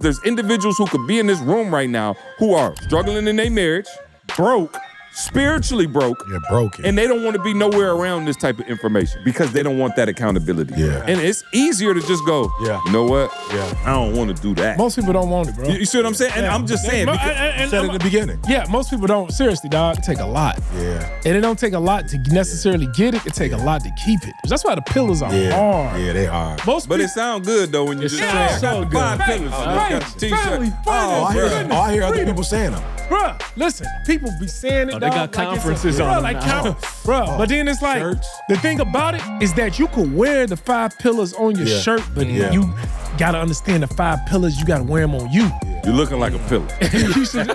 There's individuals who could be in this room right now who are struggling in their marriage, broke, spiritually broke. Yeah, broken. And they don't want to be nowhere around this type of information because they don't want that accountability. Yeah. And it's easier to just go, you know what? Yeah. I don't want to do that. Most people don't want it, bro. You see what I'm saying? And I'm just saying. You said it at the beginning. Yeah, most people don't. Seriously, dog. It take a lot. Yeah. And it don't take a lot to necessarily get it. It take a lot to keep it. That's why the pillars are hard. Yeah, they are. But it sounds good, though, when you just say, I got the 5 pillars. I hear other people saying them. Bruh, listen, people be saying it, they got conferences on them now. But then it's like, the thing about it is that you could wear the 5 pillars on your shirt, but you gotta understand the 5 pillars, you gotta wear them on you. You're looking like a pillar. You should.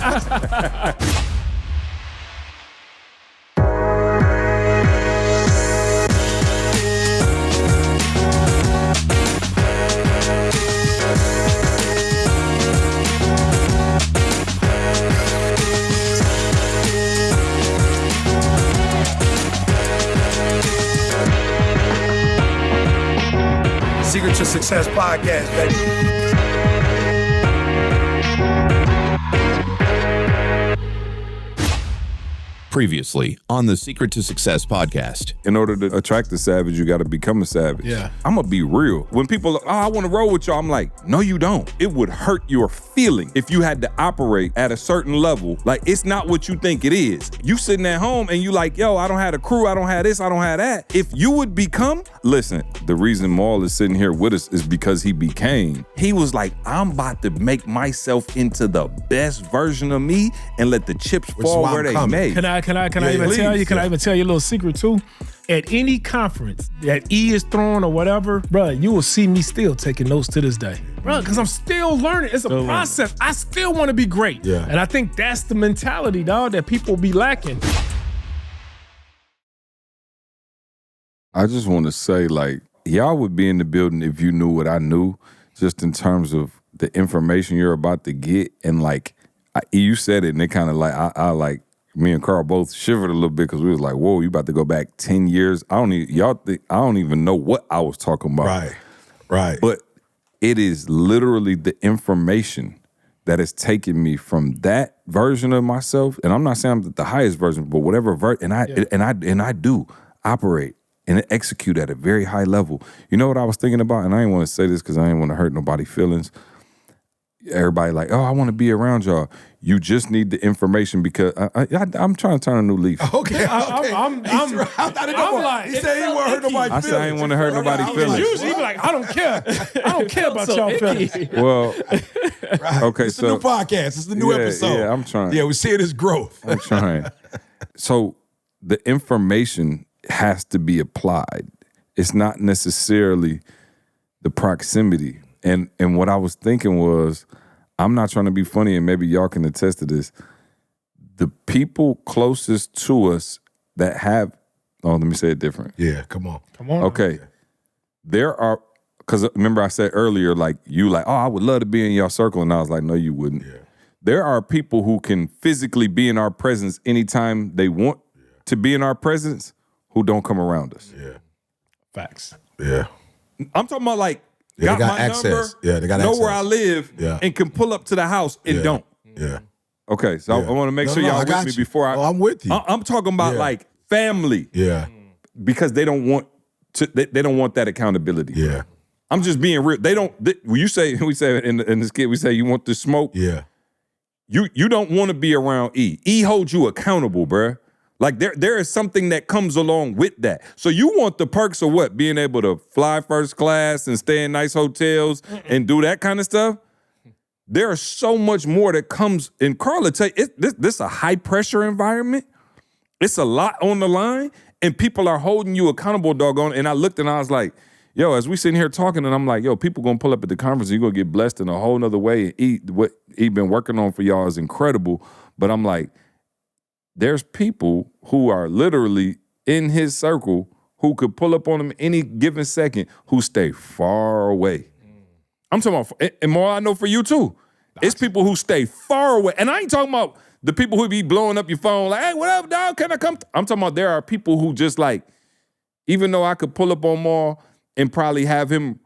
Secret to Success podcast, baby. Previously on the Secret to Success podcast. In order to attract the savage, you got to become a savage. Yeah. I'm going to be real. When people, I want to roll with y'all, I'm like, no, you don't. It would hurt your feeling if you had to operate at a certain level. Like, it's not what you think it is. You sitting at home and you like, yo, I don't have a crew, I don't have this, I don't have that. If you would become, listen, the reason Mal is sitting here with us is because he was like, I'm about to make myself into the best version of me and let the chips fall where they may. Can I even tell you? Can I even tell you a little secret too? At any conference that E is throwing or whatever, bro, you will see me still taking notes to this day, bro, because I'm still learning. It's a process. I still want to be great. Yeah. And I think that's the mentality, dog, that people be lacking. I just want to say, like, y'all would be in the building if you knew what I knew, just in terms of the information you're about to get. And like, you said it, and it kind of like, I like, me and Karl both shivered a little bit because we was like, whoa, you about to go back 10 years. I don't even know what I was talking about. Right. But it is literally the information that has taken me from that version of myself. And I'm not saying I'm the highest version, but whatever version, and I do operate and execute at a very high level. You know what I was thinking about? And I didn't want to say this because I didn't want to hurt nobody's feelings. Everybody like, oh, I want to be around y'all. You just need the information because I'm trying to turn a new leaf. Okay. I'm like, he said he won't hurt nobody's feelings. I said I didn't want to hurt nobody's feelings. Usually he be like, I don't care. I don't care about y'all feelings. Well, okay, it's a new podcast. It's the new episode. Yeah, I'm trying. Yeah, we see it as growth. I'm trying. So the information has to be applied. It's not necessarily the proximity. And what I was thinking was, I'm not trying to be funny, and maybe y'all can attest to this. The people closest to us that have, let me say it different. Yeah, come on. Okay. There are, because remember I said earlier, like, you like, oh, I would love to be in your circle. And I was like, no, you wouldn't. Yeah. There are people who can physically be in our presence anytime they want to be in our presence who don't come around us. Yeah. Facts. Yeah. I'm talking about like, Yeah, got they got my access. number, Yeah, they got know access. where I live, and can pull up to the house and don't. Yeah. Okay, so I want to make sure y'all with me before I. I'm with you. I'm talking about like family. Yeah. Because they don't want to. They don't want that accountability. Yeah. I'm just being real. They don't. We say in this kid, we say you want the smoke. Yeah. You don't want to be around E. E holds you accountable, bruh. Like there is something that comes along with that. So you want the perks of what? Being able to fly first class and stay in nice hotels and do that kind of stuff? There is so much more that comes. And Karl will tell you, this a high pressure environment. It's a lot on the line, and people are holding you accountable, doggone. And I looked and I was like, yo, as we sitting here talking, and I'm like, yo, people gonna pull up at the conference, and you're gonna get blessed in a whole nother way. And what he been working on for y'all is incredible. But I'm like, there's people who are literally in his circle who could pull up on him any given second who stay far away. I'm talking about, and more I know for you too. It's people who stay far away. And I ain't talking about the people who be blowing up your phone like, hey, what up, dog? Can I come? I'm talking about there are people who just like, even though I could pull up on Mal and probably have him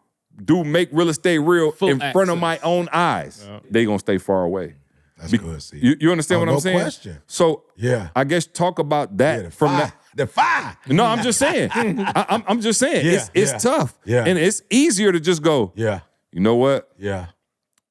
do make real estate real Full in front of access. my own eyes, they gonna stay far away. That's good, see. You understand what I'm saying? No question. So Yeah. I guess talk about that the from fire. that. The fire. No, I'm just saying. I'm just saying. Yeah, It's yeah. tough. Yeah. And it's easier to just go, Yeah. you know what? Yeah.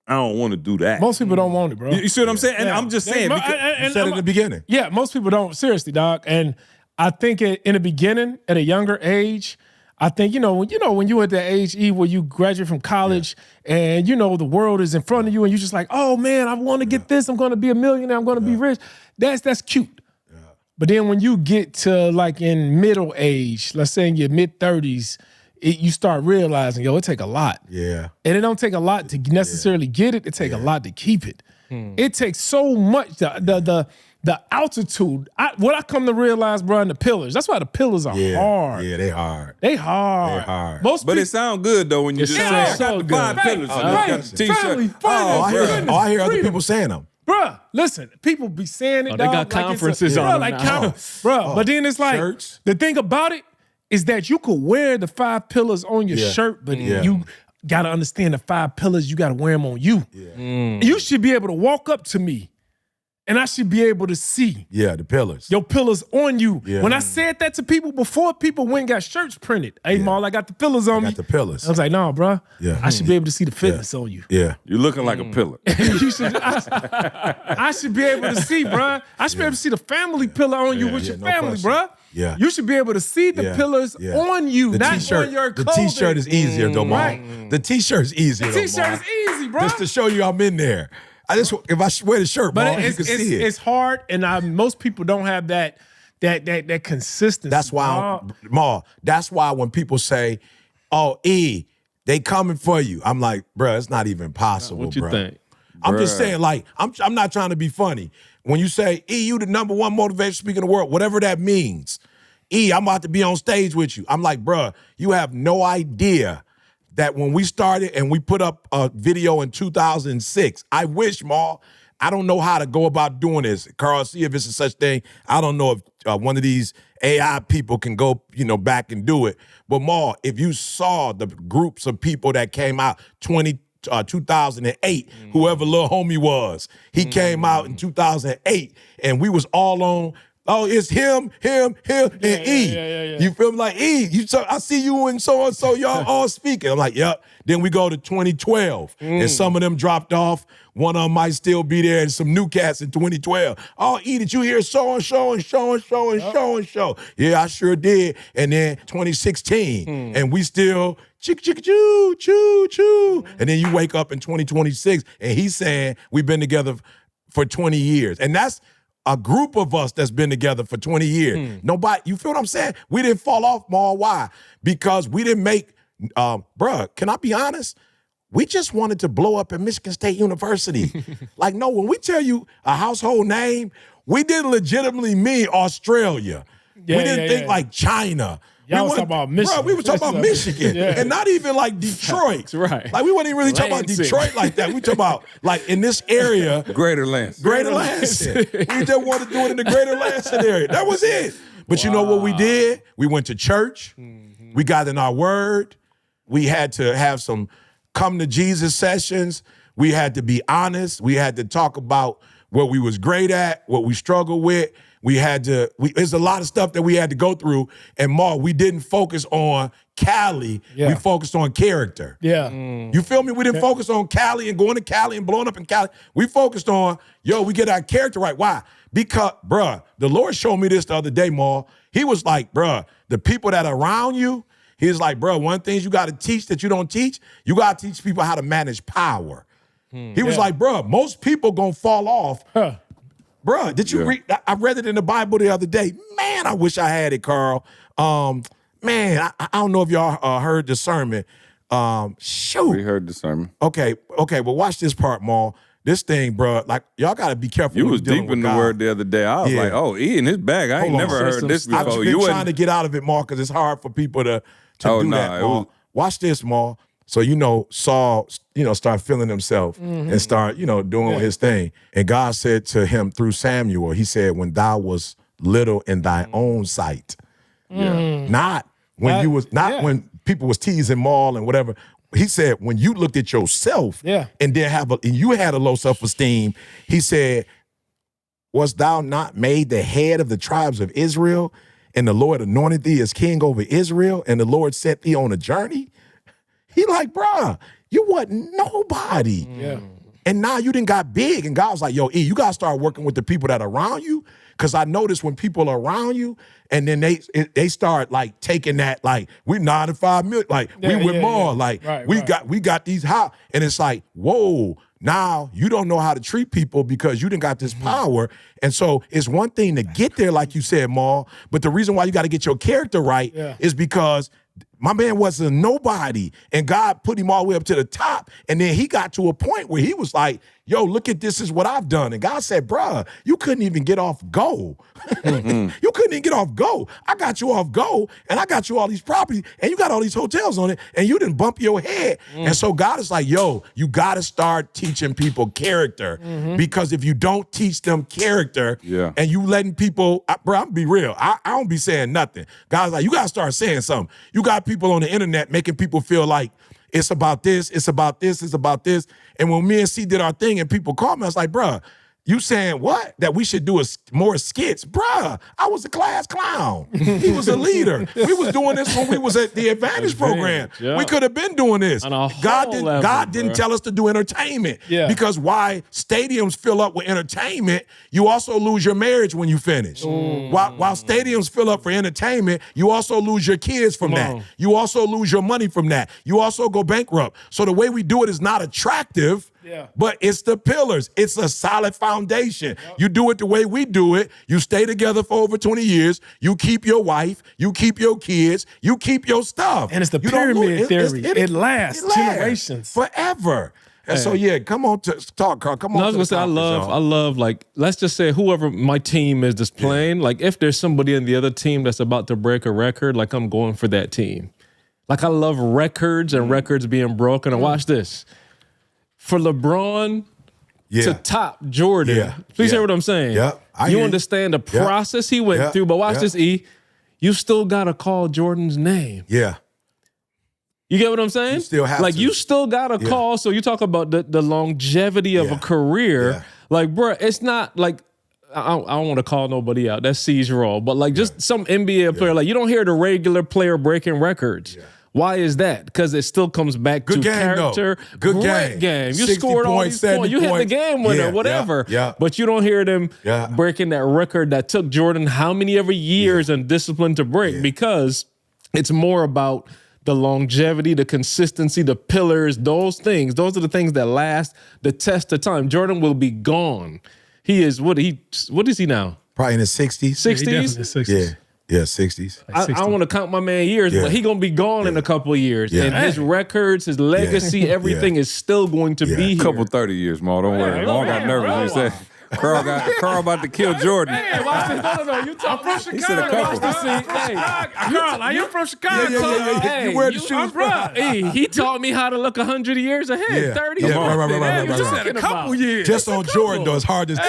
I don't want to do that. Most people don't want it, bro. You see what I'm saying? And Yeah. I'm just saying. because- You said it in the beginning. Yeah, most people don't. Seriously, dog. And I think in the beginning, at a younger age, I think, when you at that age, E, where you graduate from college and, the world is in front of you and you're just like, oh, man, I want to get this. I'm going to be a millionaire. I'm going to be rich. That's cute. Yeah. But then when you get to like in middle age, let's say in your mid-30s, you start realizing, it take a lot. Yeah. And it don't take a lot to necessarily get it. It take a lot to keep it. It takes so much. The altitude. What I come to realize, bro, and the pillars. That's why the pillars are hard. Yeah, they hard. They hard. They hard. Most But people, it sounds good though when you just say, I got so the 5 good. pillars. Right, I got right. the t-shirt. Family, Oh, I hear, goodness, I hear other freedom. people saying them. Bruh, listen, people be saying it, Oh, they dog, got like it's conferences bruh, on them like now. bruh. But then it's like, shirts. the thing about it is that you could wear the 5 pillars on your shirt, but you got to understand the 5 pillars, you got to wear them on you. You should be able to walk up to me and I should be able to see Yeah, the pillars. your pillars on you. Yeah. When I said that to people before, people went and got shirts printed. Hey, Mal, I got the pillars on me. got the pillars. I was like, no, bro. Yeah. I should be able to see the fitness on you. Yeah. You're looking like a pillar. You should, I should be able to see, bro. I should be able to see the family pillar on you with your no family, question. bro. Yeah. You should be able to see the pillars on you, The not t-shirt, on your the clothing. t-shirt is easier, though, Mal. Right. The t-shirt is easier, The though, t-shirt Mal. is easy, bro. Just to show you I'm in there. If I wear the shirt, Mal, But you can see it. it's hard, and most people don't have that consistency. That's why, Ma, that's why when people say, oh, E, they coming for you, I'm like, bruh, it's not even possible, What you bruh. think? I'm just saying, like, I'm not trying to be funny. When you say, E, you the #1 motivational speaker in the world, whatever that means, E, I'm about to be on stage with you. I'm like, bruh, you have no idea that when we started and we put up a video in 2006, I wish, Ma, I don't know how to go about doing this. Karl, see if it's a such thing. I don't know if one of these AI people can go, back and do it. But Ma, if you saw the groups of people that came out 2008, whoever little homie was, he came out in 2008, and we was all on. Oh, it's him, and E. Yeah. You feel me? Like, E, I see you and so, y'all all speaking. I'm like, yep. Then we go to 2012, and some of them dropped off. One of them might still be there, and some new cats in 2012. Oh, E, did you hear so-and-so and so-and-so and so-and-so? Yeah, I sure did. And then 2016, and we still choo, choo. And then you wake up in 2026, and he's saying we've been together for 20 years. And that's a group of us that's been together for 20 years. Nobody, you feel what I'm saying? We didn't fall off, Mal. Why? Because we didn't make, bruh, can I be honest? We just wanted to blow up at Michigan State University. Like, no, when we tell you a household name, we didn't legitimately mean Australia. We didn't think like China. Y'all was talking about Michigan. Bro, we were talking about Michigan. Yeah. And not even like Detroit. Right. Like, we weren't even really talking about Lansing. Detroit like that. We talking about, like, in this area, Greater Lansing. Greater Lansing. We just wanted to do it in the Greater Lansing area. That was it. But you know what we did? We went to church. We got in our word. We had to have some come to Jesus sessions. We had to be honest. We had to talk about what we was great at, what we struggled with. There's a lot of stuff that we had to go through. And Mark, we didn't focus on Cali. Yeah. We focused on character. Yeah. You feel me? We didn't focus on Cali and going to Cali and blowing up in Cali. We focused on, we get our character right. Why? Because, bruh, the Lord showed me this the other day, Mal. He was like, bruh, the people that are around you, he's like, bruh, one thing you got to teach that you don't teach, you got to teach people how to manage power. He was like, bruh, most people going to fall off. Bruh, did you read? I read it in the Bible the other day. Man, I wish I had it, Karl. Man, I don't know if y'all heard the sermon. Shoot. We heard the sermon. Okay, but watch this part, Mal. This thing, bruh, like, y'all got to be careful. You when was you're dealing deep with in the God. word the other day. I was Yeah. like, oh, E in his bag. I ain't Hold on. never heard this I've before. been You trying to get out of it, Mal, because it's hard for people to Oh, do nah, that, it Mal. was- Watch this, Mal. So, Saul, start feeling himself and start, doing his thing. And God said to him through Samuel, he said, when thou was little in thy own sight. Not when when people was teasing Maul and whatever. he said, when you looked at yourself and then and you had a low self-esteem, he said, was thou not made the head of the tribes of Israel? And the Lord anointed thee as king over Israel, and the Lord set thee on a journey? He like, bruh, you wasn't nobody. Yeah. And now you done got big, and God was like, yo, E, you gotta start working with the people that are around you. Cause I notice when people are around you, and then they start like taking that, like, we 9 to 5 million, like we with more, like we got these high, and it's like, whoa, now you don't know how to treat people because you done got this power. And so it's one thing to get there, like you said, Mal, but the reason why you got to get your character right is because my man wasn't nobody, and God put him all the way up to the top, and then he got to a point where he was like, yo, look at this is what I've done. And God said, bruh, you couldn't even get off go. You couldn't even get off go. I got you off go, and I got you all these properties, and you got all these hotels on it, and you didn't bump your head. And so God is like, yo, you got to start teaching people character, because if you don't teach them character and you letting people, bro, I'm be real, I don't be saying nothing. God's like, you got to start saying something. You got people on the internet making people feel like it's about this, it's about this, it's about this. And when me and C did our thing and people called me, I was like, bruh, you saying what? That we should do more skits? Bruh, I was a class clown. He was a leader. We was doing this when we was at the Advantage program. We could have been doing this. God didn't tell us to do entertainment. Because why stadiums fill up with entertainment, you also lose your marriage when you finish. While stadiums fill up for entertainment, you also lose your kids from that. You also lose your money from that. You also go bankrupt. So the way we do it is not attractive. But it's the pillars. It's a solid foundation. You do it the way we do it. You stay together for over 20 years. You keep your wife. You keep your kids. You keep your stuff. And it's the pyramid theory. It lasts generations. Forever. And so, come on, talk, Carl. Come on. No, I was going to say, I love, like, let's just say whoever my team is just playing, like, if there's somebody in the other team that's about to break a record, like, I'm going for that team. Like, I love records and records being broken. And watch this. For LeBron to top Jordan, please hear what I'm saying. You understand the process he went through, but watch this, E. You still got to call Jordan's name. You get what I'm saying? You still have like, to. you still got to call. So you talk about the longevity of a career. Like, bro, it's not like, I don't want to call nobody out. That's C's role. But like just some NBA player, like you don't hear the regular player breaking records. Why is that? Because it still comes back to character. Good Great game. You scored all these points. You hit the game winner, whatever. But you don't hear them breaking that record that took Jordan how many ever years and discipline to break, because it's more about the longevity, the consistency, the pillars, those things. Those are the things that last the test of time. Jordan will be gone. He is, what is he now? Probably in his 60s. 60s? Yeah, 60s. I don't want to count my man years, but he going to be gone in a couple of years. And his records, his legacy, everything is still going to be here. Couple 30 years, Mal. Don't worry. Mal got nervous. He said, Carl about to kill Jordan. Hey, watch this. No. You talk from Chicago. He said a couple. Carl, are you from Chicago? Hey, you wear the shoes. He taught me how to look 100 years ahead. 30 years. Right. You just said a couple years. Just on Jordan, though, it's hard to do.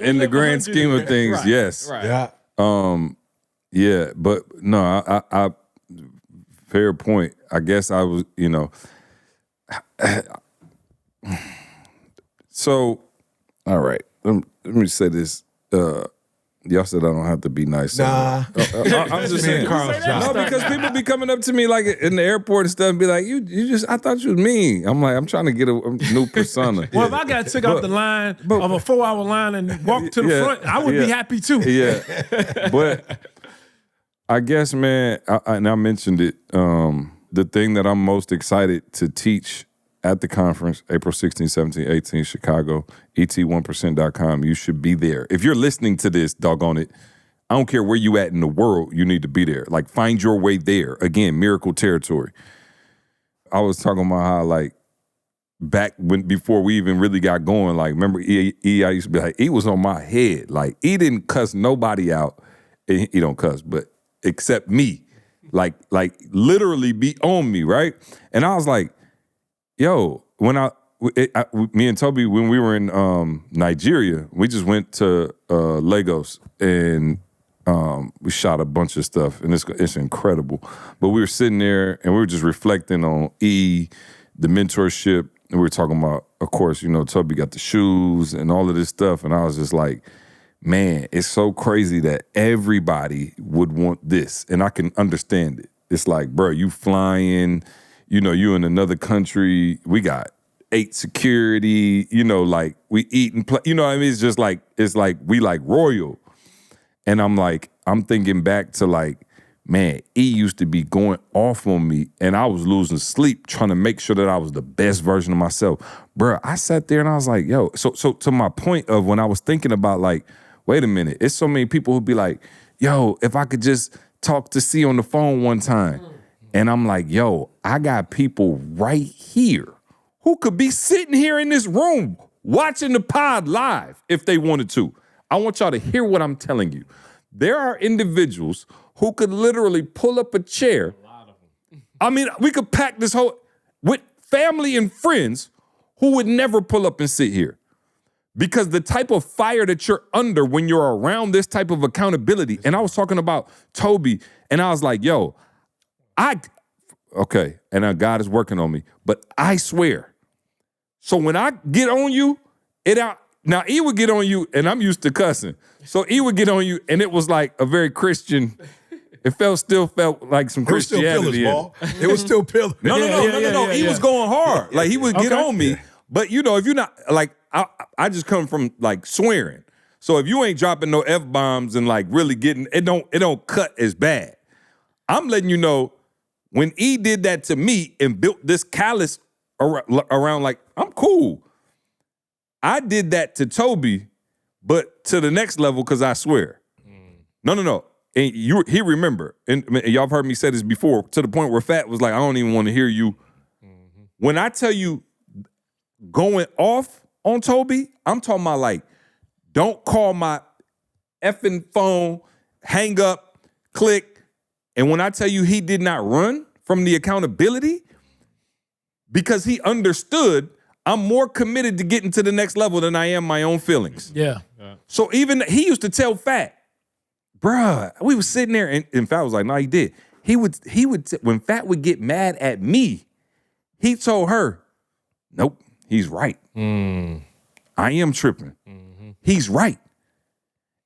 In the grand scheme of things, yes. Yeah. But no, I fair point. I guess I was, so, all right. Let me say this. Y'all said I don't have to be nice. Nah. I'm just saying. No, because people be coming up to me like in the airport and stuff and be like, I thought you was mean. I'm like, I'm trying to get a new persona. Well, if I got to take out the line of a 4-hour line and walk to the front, I would be happy too. Yeah. But I guess, man, and I mentioned it, the thing that I'm most excited to teach at the conference, April 16, 17, 18, Chicago, et1%.com. You should be there. If you're listening to this, doggone it, I don't care where you at in the world, you need to be there. Like, find your way there. Again, miracle territory. I was talking about how, like, back before we even really got going, like, remember I used to be like, E was on my head. Like, E didn't cuss nobody out. He don't cuss, but except me. Like literally be on me, right? And I was like, yo, when me and Toby, when we were in Nigeria, we just went to Lagos, and We shot a bunch of stuff, and it's incredible. But we were sitting there, and we were just reflecting on E, the mentorship, and we were talking about, of course, Toby got the shoes and all of this stuff, and I was just like, man, it's so crazy that everybody would want this, and I can understand it. It's like, bro, you flying, you in another country, we got 8 security, like we eat and play, what I mean? It's just like, we like royal. And I'm thinking back to like, man, E used to be going off on me and I was losing sleep trying to make sure that I was the best version of myself. Bruh, I sat there and I was like, yo, so to my point of when I was thinking about like, wait a minute, it's so many people who be like, yo, if I could just talk to C on the phone one time. And I'm like, yo, I got people right here who could be sitting here in this room watching the pod live if they wanted to. I want y'all to hear what I'm telling you. There are individuals who could literally pull up a chair. A lot of them. I mean, we could pack this whole, with family and friends who would never pull up and sit here. Because the type of fire that you're under when you're around this type of accountability, and I was talking about Toby, and I was like, yo, okay, and God is working on me, but I swear. So when I get on you, now E would get on you, and I'm used to cussing. So E would get on you, and it was like a very Christian. It still felt like some Christianity. It was still pillars. No. E was going hard. Like he would get on me. But if you're not like, I just come from like swearing. So if you ain't dropping no F-bombs and like really getting, it don't cut as bad. I'm letting you know when E did that to me and built this callus around like, I'm cool. I did that to Toby, but to the next level because I swear. No. And he remember, and y'all have heard me say this before, to the point where Fat was like, I don't even want to hear you. When I tell you going off on Toby, I'm talking about like, don't call my effing phone, hang up, click. And when I tell you he did not run from the accountability, because he understood I'm more committed to getting to the next level than I am my own feelings. Yeah. So even he used to tell Fat, bruh, we was sitting there and Fat was like, no, he did. He would when Fat would get mad at me, he told her, nope, he's right. I am tripping. He's right.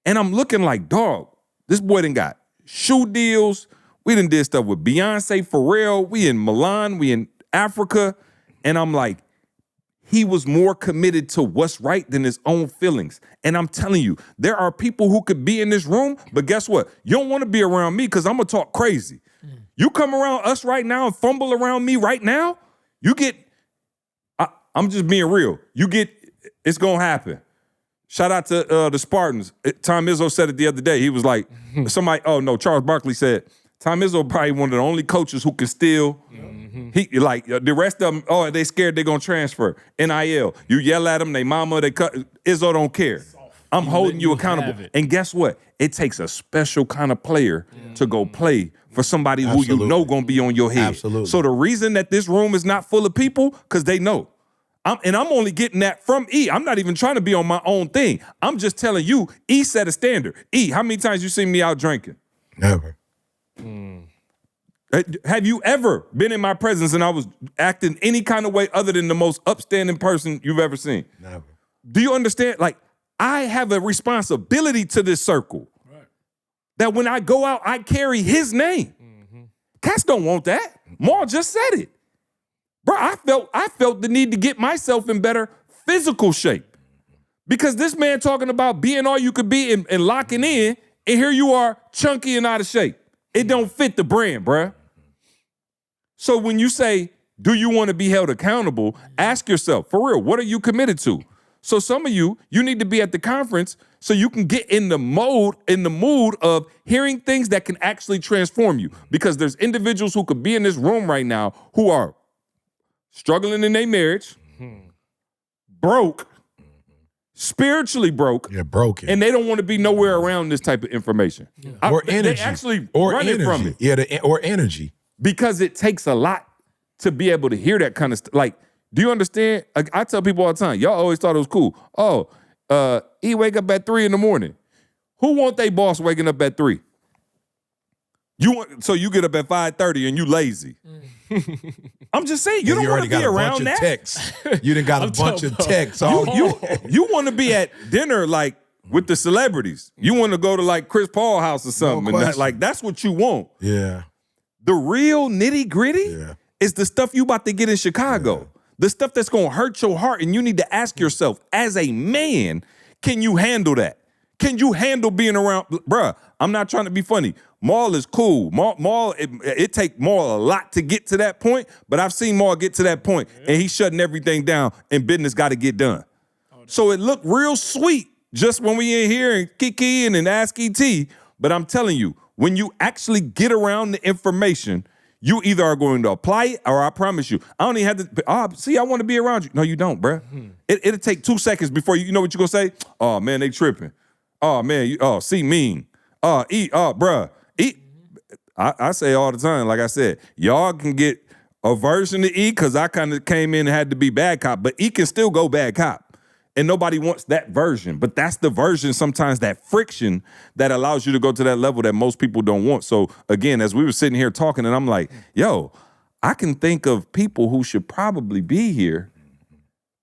And I'm looking like, dog, this boy done got shoe deals. We done did stuff with Beyonce, Pharrell. We in Milan, we in Africa. And I'm like, he was more committed to what's right than his own feelings. And I'm telling you, there are people who could be in this room, but guess what? You don't want to be around me because I'm going to talk crazy. You come around us right now and fumble around me right now, you get, I'm just being real. It's going to happen. Shout out to the Spartans. Tom Izzo said it the other day. He was like, Charles Barkley said, Tom Izzo probably one of the only coaches who can still, he like the rest of them, they scared they're going to transfer. NIL, you yell at them, they mama, they cut. Izzo don't care. I'm holding you accountable. And guess what? It takes a special kind of player to go play for somebody who you know going to be on your head. Absolutely. So the reason that this room is not full of people, because they know. I'm only getting that from E. I'm not even trying to be on my own thing. I'm just telling you, E set a standard. E, how many times you seen me out drinking? Never. Have you ever been in my presence and I was acting any kind of way other than the most upstanding person you've ever seen? Never. Do you understand? Like, I have a responsibility to this circle. Right. That when I go out, I carry his name. Cats don't want that. Maul just said it. Bro, I felt the need to get myself in better physical shape. Because this man talking about being all you could be and locking in, and here you are chunky and out of shape. It don't fit the brand, bruh. So when you say, do you want to be held accountable, ask yourself, for real, what are you committed to? So some of you need to be at the conference so you can get in the mood of hearing things that can actually transform you. Because there's individuals who could be in this room right now who are struggling in their marriage, broke, spiritually broke. Yeah, broken. And they don't want to be nowhere around this type of information. Yeah. Or energy. They actually or run energy. it from it. Yeah, or energy. Because it takes a lot to be able to hear that kind of stuff. Like, do you understand? I tell people all the time, y'all always thought it was cool. He wake up at 3 a.m. Who want their boss waking up at 3? So you get up at 5:30 and you lazy. I'm just saying, you don't want to be around that. Texts. You done got a bunch of texts. You want to be at dinner like with the celebrities. You want to go to like Chris Paul house or something. No and that's what you want. Yeah. The real nitty gritty is the stuff you about to get in Chicago. Yeah. The stuff that's going to hurt your heart, and you need to ask yourself, as a man, can you handle that? Can you handle being around? Bruh, I'm not trying to be funny. Mal is cool. Mal, it take Mal a lot to get to that point, but I've seen Mal get to that point, and he's shutting everything down, and business got to get done. So it looked real sweet just when we in here and Kiki and Ask ET, but I'm telling you, when you actually get around the information, you either are going to apply it, or I promise you, I don't even have to, see, I want to be around you. No, you don't, bruh. It'll take 2 seconds before you know what you're going to say? Oh, man, they tripping. Oh, man, see, mean. Bruh. I say all the time, like I said, y'all can get a version of E because I kind of came in and had to be bad cop, but E can still go bad cop. And nobody wants that version. But that's the version, sometimes that friction that allows you to go to that level that most people don't want. So again, as we were sitting here talking, and I'm like, yo, I can think of people who should probably be here,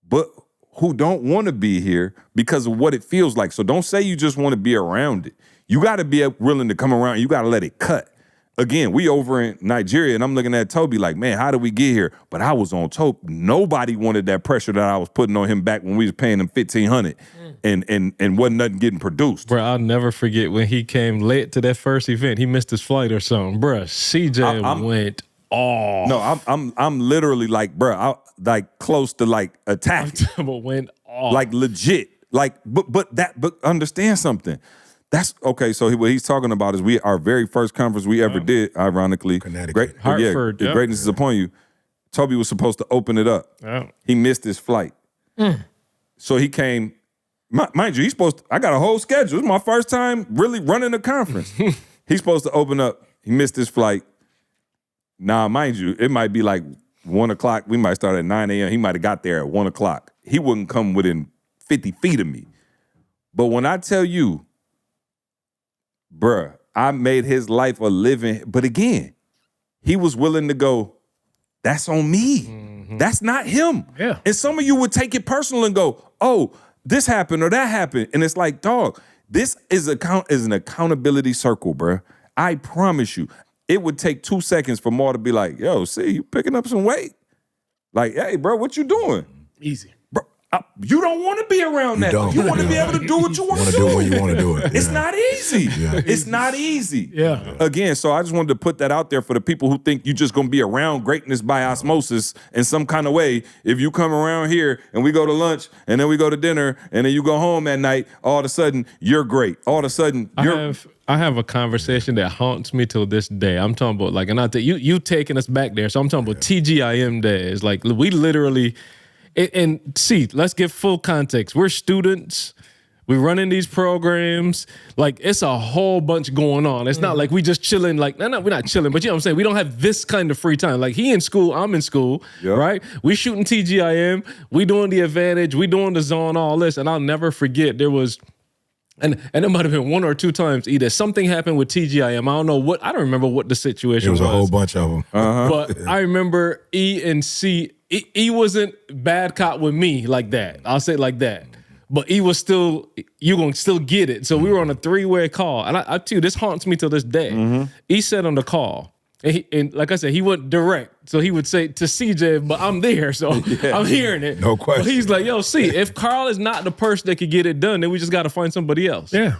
but who don't want to be here because of what it feels like. So don't say you just want to be around it. You got to be willing to come around. You got to let it cut. Again, we over in Nigeria, and I'm looking at Toby like, man, how did we get here? But I was on Toby. Nobody wanted that pressure that I was putting on him back when we was paying him $1,500 and wasn't nothing getting produced. Bro, I'll never forget when he came late to that first event. He missed his flight or something. Bro, CJ went off. No, I'm literally like, bro, like close to like attacking. Went off. Like legit. Like, but understand something. That's okay. So what he's talking about is our very first conference we ever did, ironically. Connecticut. Hartford. Yeah, greatness is upon you. Toby was supposed to open it up. Yeah. He missed his flight. So he came, mind you, I got a whole schedule. It's my first time really running a conference. He's supposed to open up. He missed his flight. Now, mind you, it might be like 1 o'clock. We might start at 9 a.m. He might have got there at 1 o'clock. He wouldn't come within 50 feet of me. But when I tell you, bruh, I made his life a living. But again, he was willing to go, that's on me. That's not him. Yeah. And some of you would take it personal and go, oh, this happened or that happened. And it's like, dog, this is an accountability circle, bruh. I promise you. It would take 2 seconds for Mal to be like, yo, see, you picking up some weight. Like, hey, bro, what you doing? Easy. Bro, you don't want to be around that. You want to be able to do what you want to do. Do when you want to do it. It's not easy. It's not easy. Yeah. Again, so I just wanted to put that out there for the people who think you're just going to be around greatness by osmosis in some kind of way. If you come around here and we go to lunch and then we go to dinner and then you go home at night, all of a sudden you're great. All of a sudden I have a conversation that haunts me till this day. I'm talking about like, and you taking us back there. So I'm talking about TGIM days. Like we literally, and see, let's give full context. We're students. We running these programs. Like it's a whole bunch going on. It's not like we just chilling. Like no, we're not chilling. But you know what I'm saying? We don't have this kind of free time. Like he in school, I'm in school, right? We shooting TGIM. We doing the advantage. We doing the zone, all this. And I'll never forget there was. And it might have been 1 or 2 times either. Something happened with TGIM. I don't remember what the situation was. It was a whole bunch of them. But I remember E and C. E wasn't bad cop with me like that. I'll say it like that. But E was still, you gonna still get it. So we were on a 3-way call. And I too, this haunts me till this day. E said on the call, and like I said, he went direct. So he would say to CJ, but I'm there, so I'm hearing it. No question. But he's like, yo, see, if Karl is not the person that could get it done, then we just got to find somebody else. Yeah.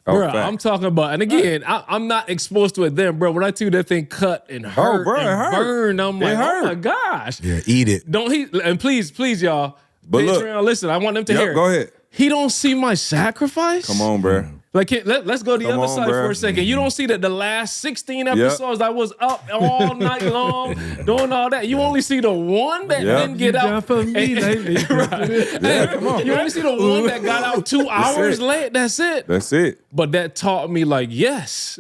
I'm talking about, and again, I'm not exposed to it then, bro. When I tell you that thing cut and hurt and burned, I'm like, oh my gosh. Yeah, eat it. And please, y'all, But Patreon, look, listen, I want them to hear it. Go ahead. He don't see my sacrifice? Come on, bro. Like, let's go to the Come other on, side bro. for a second. You don't see that the last 16 episodes I was up all night long doing all that. You only see the one that didn't get out. For me lately. Right. Come on. You only see the one that got out 2 hours late. That's it. That's it. But that taught me, like, yes,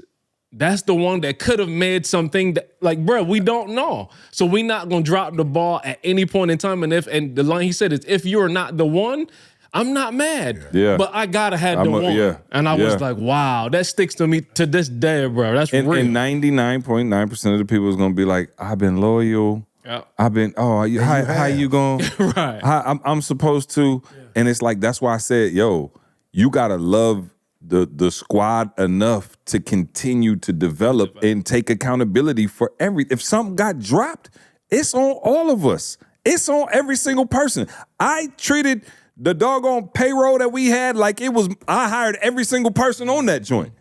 that's the one that could have made something that, like, bro, we don't know. So we not going to drop the ball at any point in time. And the line he said is, if you're not the one, I'm not mad. Yeah. But I gotta have the one. Yeah. And I was like, wow, that sticks to me to this day, bro. That's real. And 99.9% of the people is gonna be like, I've been loyal. Yep. I've been, how you going? Right. I'm supposed to. Yeah. And it's like, that's why I said, yo, you gotta love the squad enough to continue to develop and take accountability for if something got dropped, it's on all of us. It's on every single person. I treated the doggone payroll that we had like it was, I hired every single person on that joint.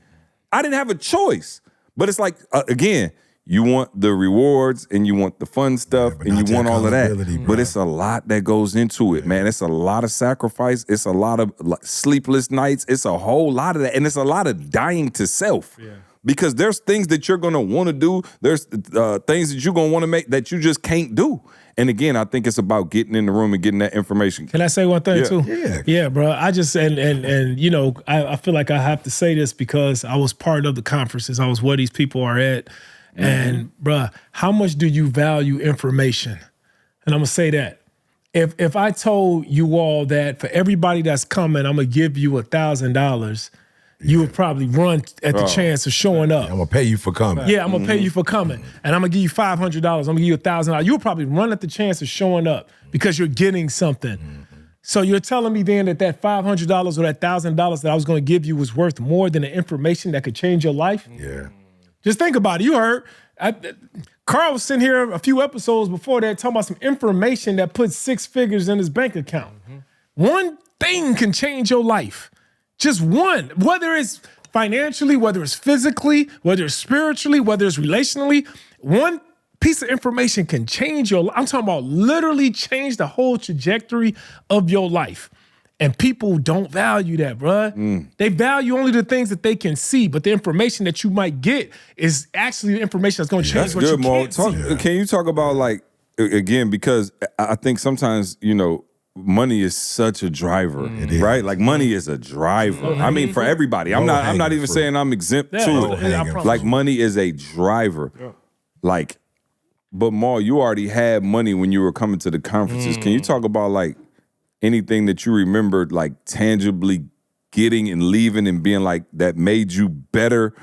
I didn't have a choice. But it's like, again, you want the rewards and you want the fun stuff and you want all of that. Bro. But it's a lot that goes into it, man. It's a lot of sacrifice. It's a lot of sleepless nights. It's a whole lot of that. And it's a lot of dying to self. Yeah. Because there's things that you're going to want to do. There's things that you're going to want to make that you just can't do. And again, I think it's about getting in the room and getting that information. Can I say one thing too? Yeah. Yeah, bro. I just, and you know, I feel like I have to say this because I was part of the conferences. I was where these people are at. Mm-hmm. And bro, how much do you value information? And I'm going to say that. If I told you all that for everybody that's coming, I'm going to give you $1,000, you would probably run at the chance of showing up. I'm going to pay you for coming. Yeah, I'm going to pay you for coming. And I'm going to give you $500. I'm going to give you $1,000. You would probably run at the chance of showing up because you're getting something. Mm-hmm. So you're telling me then that $500 or that $1,000 that I was going to give you was worth more than the information that could change your life? Yeah. Just think about it. You heard Karl was sitting here a few episodes before that talking about some information that puts 6 figures in his bank account. Mm-hmm. One thing can change your life. Just one. Whether it's financially, whether it's physically, whether it's spiritually, whether it's relationally, one piece of information can change your life. I'm talking about literally change the whole trajectory of your life. And people don't value that, bruh. They value only the things that they can see, but the information that you might get is actually the information that's going to change what you can't see. Can you talk about, like, again, because I think sometimes, you know, money is such a driver, right? Like, money is a driver. I mean, for everybody. I'm not even saying I'm exempt to it. Like, money is a driver. Yeah. Like, but Mal, you already had money when you were coming to the conferences. Can you talk about, like, anything that you remembered, like, tangibly getting and leaving and being like, that made you better,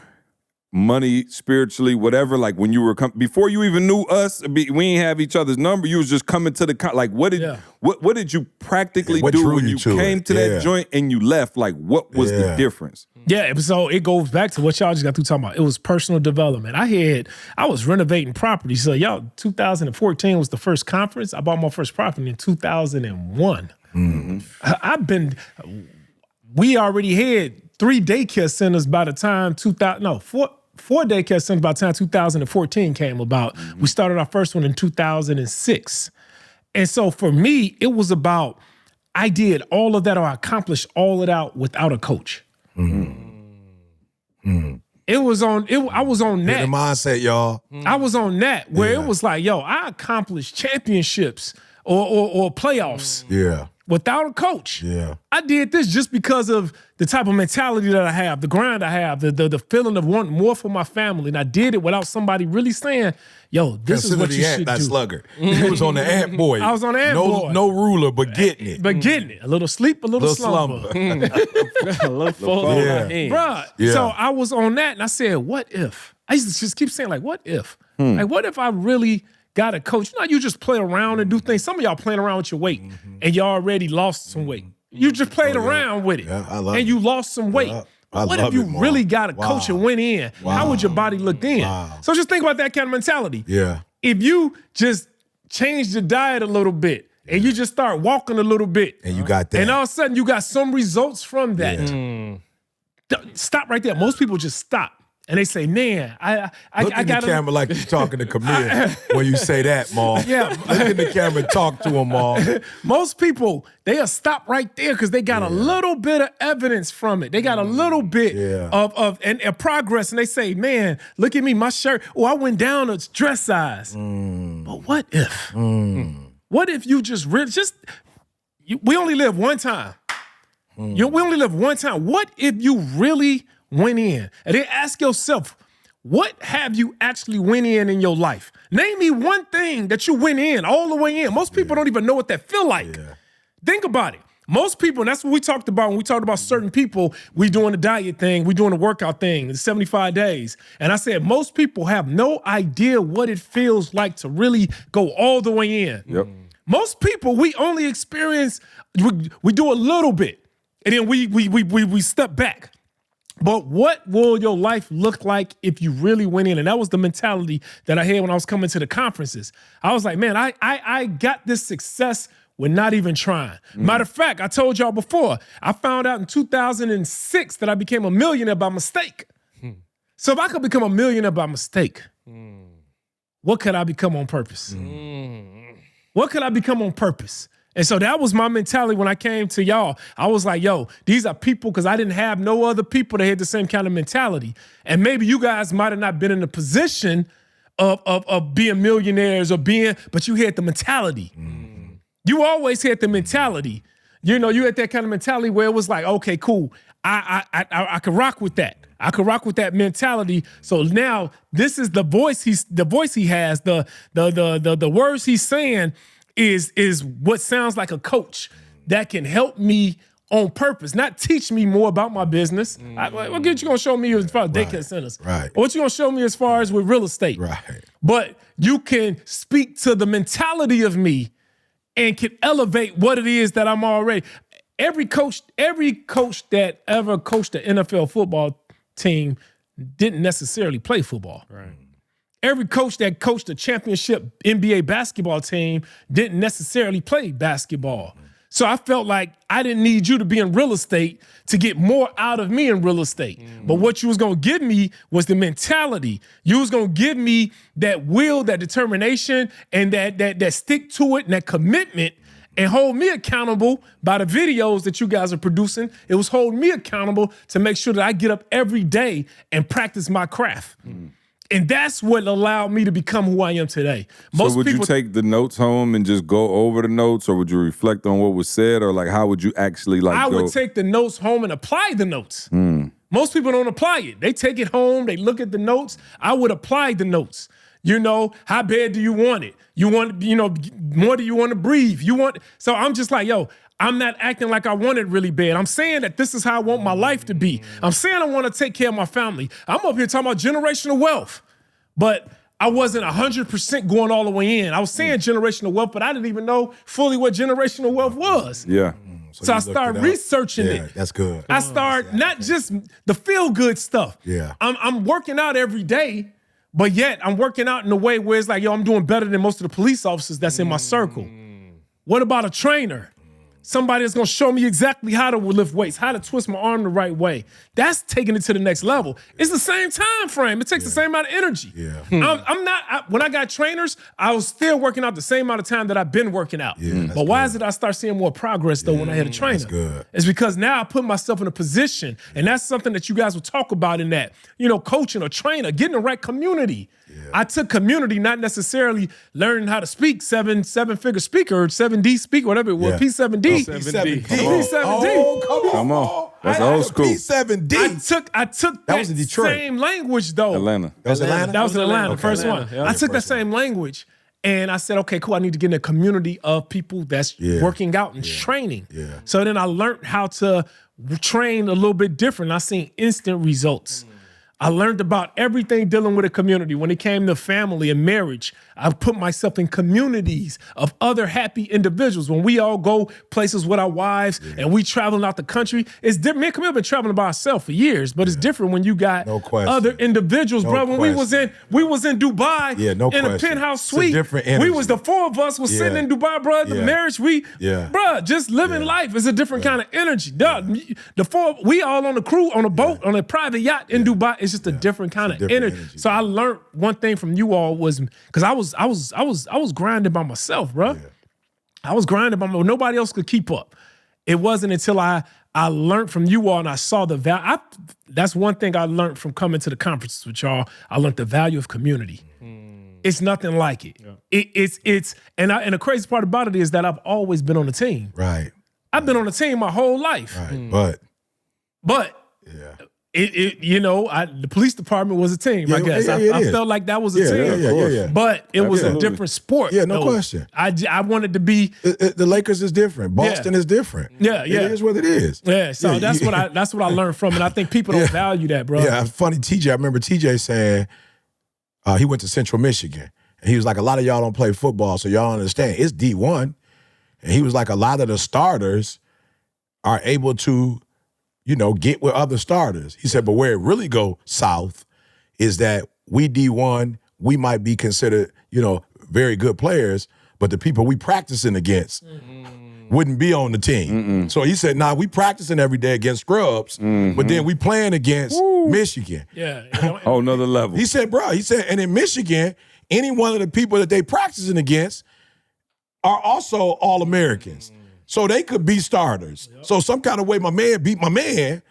money, spiritually, whatever, like when you were before you even knew us, we didn't have each other's number, you was just coming to the, like, what did you practically do when you came to that joint and you left? Like, what was the difference? Yeah, so it goes back to what y'all just got through talking about. It was personal development. I was renovating property. So 2014 was the first conference. I bought my first property in 2001. Mm-hmm. We already had 3 daycare centers by the time 4 daycare centers by the time 2014 came about. Mm-hmm. We started our first one in 2006. And so for me, it was about, I did all of that, or I accomplished all of that without a coach. Mm-hmm. Mm-hmm. I was on that. The mindset, y'all. I was on that where it was like, I accomplished championships or playoffs. Yeah. Without a coach. Yeah. I did this just because of the type of mentality that I have, the grind I have, the feeling of wanting more for my family. And I did it without somebody really saying, this is what you should do. Slugger. You was on the ant boy. I was on the ant boy. No ruler, but getting it. A little sleep, a little slumber. A little fold in my hand. Bruh, so I was on that and I said, what if? I used to just keep saying, like, what if? Like, what if I really got a coach? You just play around and do things. Some of y'all playing around with your weight and you already lost some weight. You just played around with it and you lost some weight. What if you really got a coach and went in? How would your body look then? So just think about that kind of mentality. Yeah. If you just change your diet a little bit and you just start walking a little bit. And you got that. And all of a sudden you got some results from that. Yeah. Stop right there. Most people just stop. And they say, man, I got the camera like you're talking to Camille when you say that, Mal. Yeah. Look in the camera and talk to him, Mal. Most people, they'll stop right there because they got a little bit of evidence from it. They got a little bit of progress. And they say, man, look at me, my shirt. Oh, I went down a dress size. But what if? What if you we only live one time. We only live one time. What if you really went in? And then ask yourself, what have you actually went in your life? Name me one thing that you went in all the way in. Most people don't even know what that feel like. Yeah. Think about it. Most people, and that's what we talked about when we talked about certain people, we doing the diet thing, we doing the workout thing, the 75 days. And I said, most people have no idea what it feels like to really go all the way in. Yep. Most people, we only experience, we do a little bit, and then we step back. But what will your life look like if you really went in? And that was the mentality that I had when I was coming to the conferences. I was like, man, I got this success with not even trying. Matter of fact, I told y'all before, I found out in 2006 that I became a millionaire by mistake. So if I could become a millionaire by mistake, what could I become on purpose? What could I become on purpose? And so that was my mentality when I came to y'all. I was like, yo, these are people, because I didn't have no other people that had the same kind of mentality. And maybe you guys might have not been in the position of being millionaires but you had the mentality. You always had the mentality. You know, you had that kind of mentality where it was like, okay, cool. I could rock with that. I could rock with that mentality. So now this is the voice he has, the words he's saying is what sounds like a coach that can help me on purpose, not teach me more about my business. What you gonna show me as far as daycare centers? Right. What you gonna show me as far as with real estate? Right. But you can speak to the mentality of me and can elevate what it is that I'm already. Every coach that ever coached the NFL football team didn't necessarily play football. Right. Every coach that coached a championship NBA basketball team didn't necessarily play basketball. So I felt like I didn't need you to be in real estate to get more out of me in real estate. But what you was going to give me was the mentality. You was going to give me that will, that determination, and that stick to it and that commitment, and hold me accountable by the videos that you guys are producing. It was holding me accountable to make sure that I get up every day and practice my craft. And that's what allowed me to become who I am today. So would you take the notes home and just go over the notes, or would you reflect on what was said, or like how would you actually I would take the notes home and apply the notes. Most people don't apply it. They take it home, they look at the notes. I would apply the notes. You know, how bad do you want it? You want, more do you want to breathe? So I'm just like, yo, I'm not acting like I want it really bad. I'm saying that this is how I want my life to be. I'm saying I want to take care of my family. I'm up here talking about generational wealth, but I wasn't 100% going all the way in. I was saying generational wealth, but I didn't even know fully what generational wealth was. Yeah. So I started researching it. That's good. I started not just the feel-good stuff. Yeah. I'm working out every day, but yet I'm working out in a way where it's like, yo, I'm doing better than most of the police officers that's in my circle. What about a trainer? Somebody that's gonna show me exactly how to lift weights, how to twist my arm the right way. That's taking it to the next level. It's the same time frame. It takes the same amount of energy. Yeah. When I got trainers, I was still working out the same amount of time that I've been working out. Yeah, but why is it I start seeing more progress though when I had a trainer? That's good. It's because now I put myself in a position, and that's something that you guys will talk about in that, coaching or trainer, getting the right community. Yeah. I took community, not necessarily learning how to speak, seven-figure speaker, 7D speaker, whatever it was, P7D. P7D. P7D. Come on. That's old school. P7D. I took that was in Detroit. same language, though. Atlanta. That was Atlanta? That was in Atlanta, Okay. first one. Yeah. I took that same language, and I said, okay, cool, I need to get in a community of people that's working out and training. Yeah. So then I learned how to train a little bit different. I seen instant results. I learned about everything dealing with a community. When it came to family and marriage, I put myself in communities of other happy individuals. When we all go places with our wives and we traveling out the country, it's different. Me and Camille been traveling by ourselves for years, but it's different when you got other individuals, bro. When we was in Dubai in a penthouse suite, we was the four of us was sitting in Dubai, bro. The marriage, bro, just living life is a different kind of energy. The four, we all on the crew, on a boat, on a private yacht in Dubai. It's just a different kind of energy. So I learned one thing from you all was, because I was grinding by myself, bro. Yeah. I was grinding by myself. Nobody else could keep up. It wasn't until I learned from you all and I saw the value. That's one thing I learned from coming to the conferences with y'all. I learned the value of community. It's nothing like it. Yeah. And the crazy part about it is that I've always been on a team. Right. I've been on a team my whole life. Right. But The police department was a team, I guess. I felt like that was a team. Yeah. But it was a different sport. Yeah, no question. I wanted to be. The Lakers is different. Boston is different. Yeah. It is what it is. Yeah, so that's what I learned from, and I think people don't value that, bro. Yeah, funny. TJ, I remember TJ saying he went to Central Michigan, and he was like, a lot of y'all don't play football, so y'all understand it's D1, and he was like, a lot of the starters are able to, get with other starters. He said, but where it really go south is that we D1, we might be considered, very good players, but the people we practicing against wouldn't be on the team. So he said, we practicing every day against scrubs, but then we playing against Michigan. Yeah. Whole nother level. He said, and in Michigan, any one of the people that they practicing against are also All-Americans. So they could be starters. Yep. So some kind of way my man beat my man,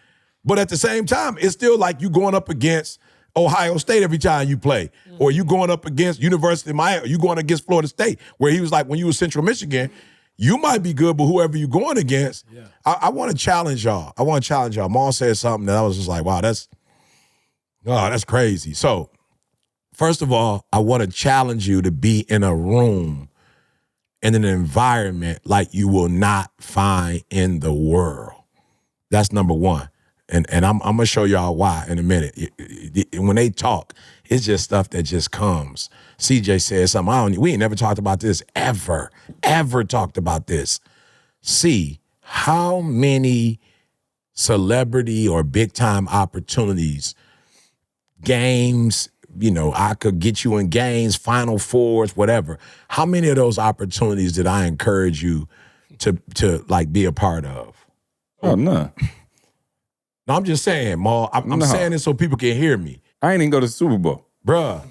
but at the same time, it's still like you going up against Ohio State every time you play, or you going up against University of Miami, or you going against Florida State, where he was like, when you was Central Michigan, you might be good, but whoever you're going against, I want to challenge y'all. Mal said something that I was just like, wow, that's crazy. So first of all, I want to challenge you to be in a room, in an environment like you will not find in the world. That's number one. And I'm going to show y'all why in a minute. When they talk, it's just stuff that just comes. CJ said something. We ain't never talked about this ever talked about this. See how many celebrity or big-time opportunities, games, I could get you in games, Final Fours, whatever. How many of those opportunities did I encourage you to like be a part of? Oh, no. No, I'm just saying, Mal. I'm saying this so people can hear me. I ain't even go to the Super Bowl. Bruh.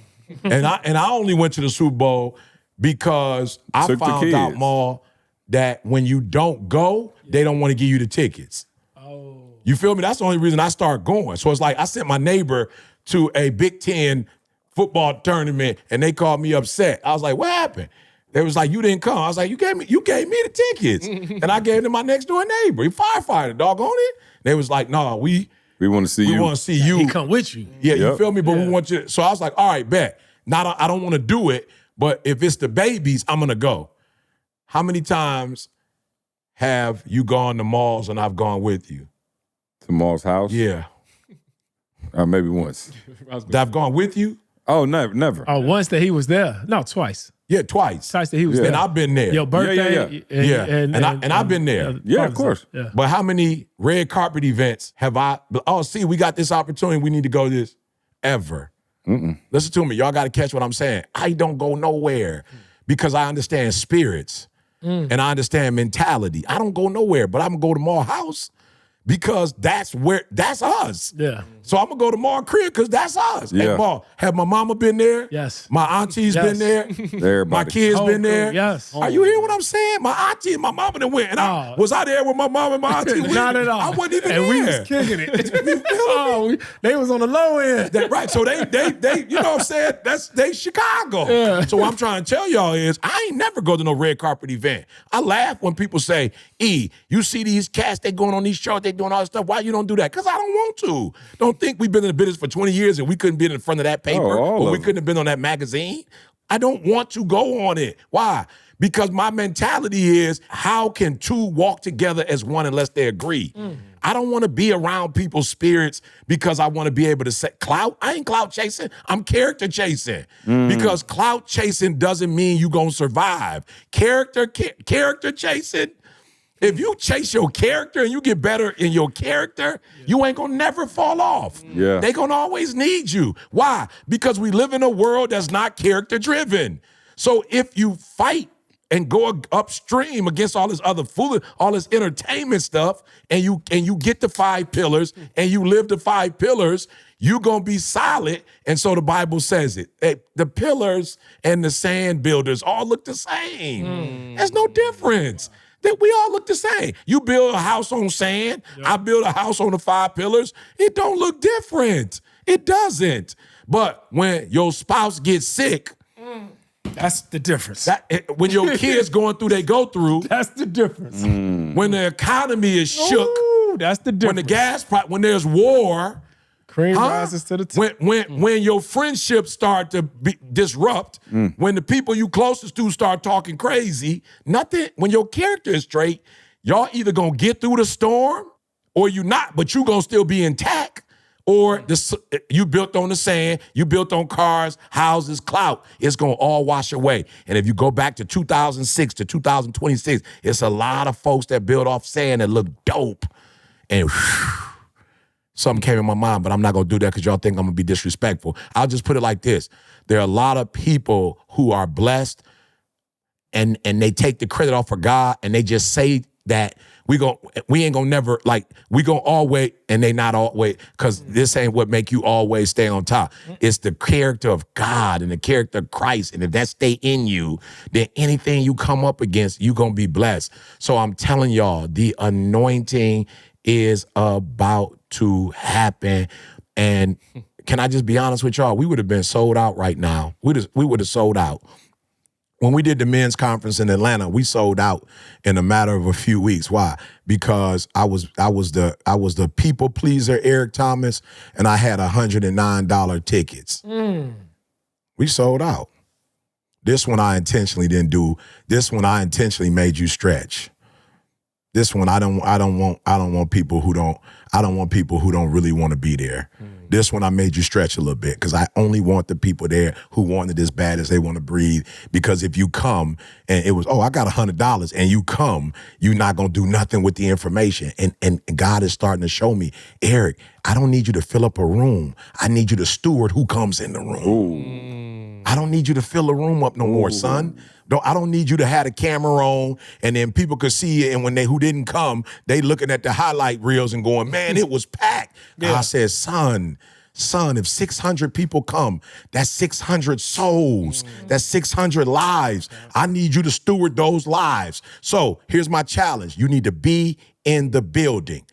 and I only went to the Super Bowl because I found out, Mal, that when you don't go, they don't want to give you the tickets. Oh. You feel me? That's the only reason I start going. So it's like I sent my neighbor to a Big Ten football tournament, and they called me upset. I was like, what happened? They was like, you didn't come. I was like, you gave me the tickets. And I gave them my next door neighbor. He firefighter, doggone it. They was like, no, we want to see you. We want to see you. He come with you. Yeah, you feel me? But we want you. So I was like, all right, bet. I don't want to do it, but if it's the babies, I'm going to go. How many times have you gone to malls and I've gone with you? To Mal's house? Yeah. Maybe once. That I've gone with you? Oh, never. Oh, once that he was there. No, twice. Yeah, twice. Twice that he was there. And I've been there. Your birthday. And I've been there. Yeah, of course. Yeah. But how many red carpet events have I, we got this opportunity, we need to go to this, ever? Listen to me. Y'all got to catch what I'm saying. I don't go nowhere because I understand spirits and I understand mentality. I don't go nowhere, but I'm going to go to Mal house because that's us. Yeah. So I'm going to go to Mal crib because that's us. Yeah. Hey, Mal, have my mama been there? Yes. My auntie's been there? Everybody. My kids been there? Yes. Are you hearing what I'm saying? My auntie and my mama done went. And was I there with my mom and my auntie? Not at all. I wasn't even and there. We was kicking it. They was on the low end. Right. So they you know what I'm saying? They Chicago. Yeah. So what I'm trying to tell y'all is I ain't never go to no red carpet event. I laugh when people say, you see these cats, they going on these shows, they doing all this stuff. Why you don't do that? Because I don't want to. Don't think we've been in the business for 20 years and we couldn't be in front of that paper or we couldn't have been on that magazine. I don't want to go on it. Why? Because my mentality is, how can two walk together as one unless they agree? I don't want to be around people's spirits because I want to be able to say, clout? I ain't clout chasing. I'm character chasing. Because clout chasing doesn't mean you going to survive. Character chasing, if you chase your character and you get better in your character, you ain't gonna never fall off. Yeah. They gonna always need you. Why? Because we live in a world that's not character driven. So if you fight and go upstream against all this other all this entertainment stuff, and you get the 5 pillars and you live the 5 pillars, you gonna be solid. And so the Bible says it. The pillars and the sand builders all look the same. There's no difference. That we all look the same. You build a house on sand. I build a house on the 5 pillars. It don't look different. It doesn't. But when your spouse gets sick, that's the difference. When your kids going through, they go through. That's the difference. When the economy is shook. That's the difference. When the gas price, when there's war, Cream rises to the top. When your friendships start to disrupt, when the people you closest to start talking crazy, when your character is straight, y'all either gonna get through the storm or you not, but you gonna still be intact. Or you built on the sand, you built on cars, houses, clout. It's going to all wash away. And if you go back to 2006 to 2026, it's a lot of folks that build off sand that look dope. And something came in my mind, but I'm not going to do that because y'all think I'm going to be disrespectful. I'll just put it like this. There are a lot of people who are blessed and they take the credit off for God and they just say that we ain't gonna never, like, we gonna always, and they not always, because this ain't what make you always stay on top. It's the character of God and the character of Christ, and if that stay in you, then anything you come up against, you gonna be blessed. So I'm telling y'all, the anointing is about to happen, and can I just be honest with y'all? We would have been sold out right now. We would have sold out. When we did the men's conference in Atlanta, we sold out in a matter of a few weeks. Why? Because I was the people pleaser, Eric Thomas, and I had $109 tickets. We sold out. This one I intentionally didn't do. This one I intentionally made you stretch. This one I don't want people who don't really want to be there. This one I made you stretch a little bit because I only want the people there who want it as bad as they want to breathe. Because if you come and it was, I got $100 and you come, you're not going to do nothing with the information. And God is starting to show me, Eric, I don't need you to fill up a room. I need you to steward who comes in the room. I don't need you to fill the room up no more, son. I don't need you to have the camera on and then people could see it, and when who didn't come, they looking at the highlight reels and going, man, it was packed. Yeah. I said, son, if 600 people come, that's 600 souls. That's 600 lives. I need you to steward those lives. So here's my challenge. You need to be in the building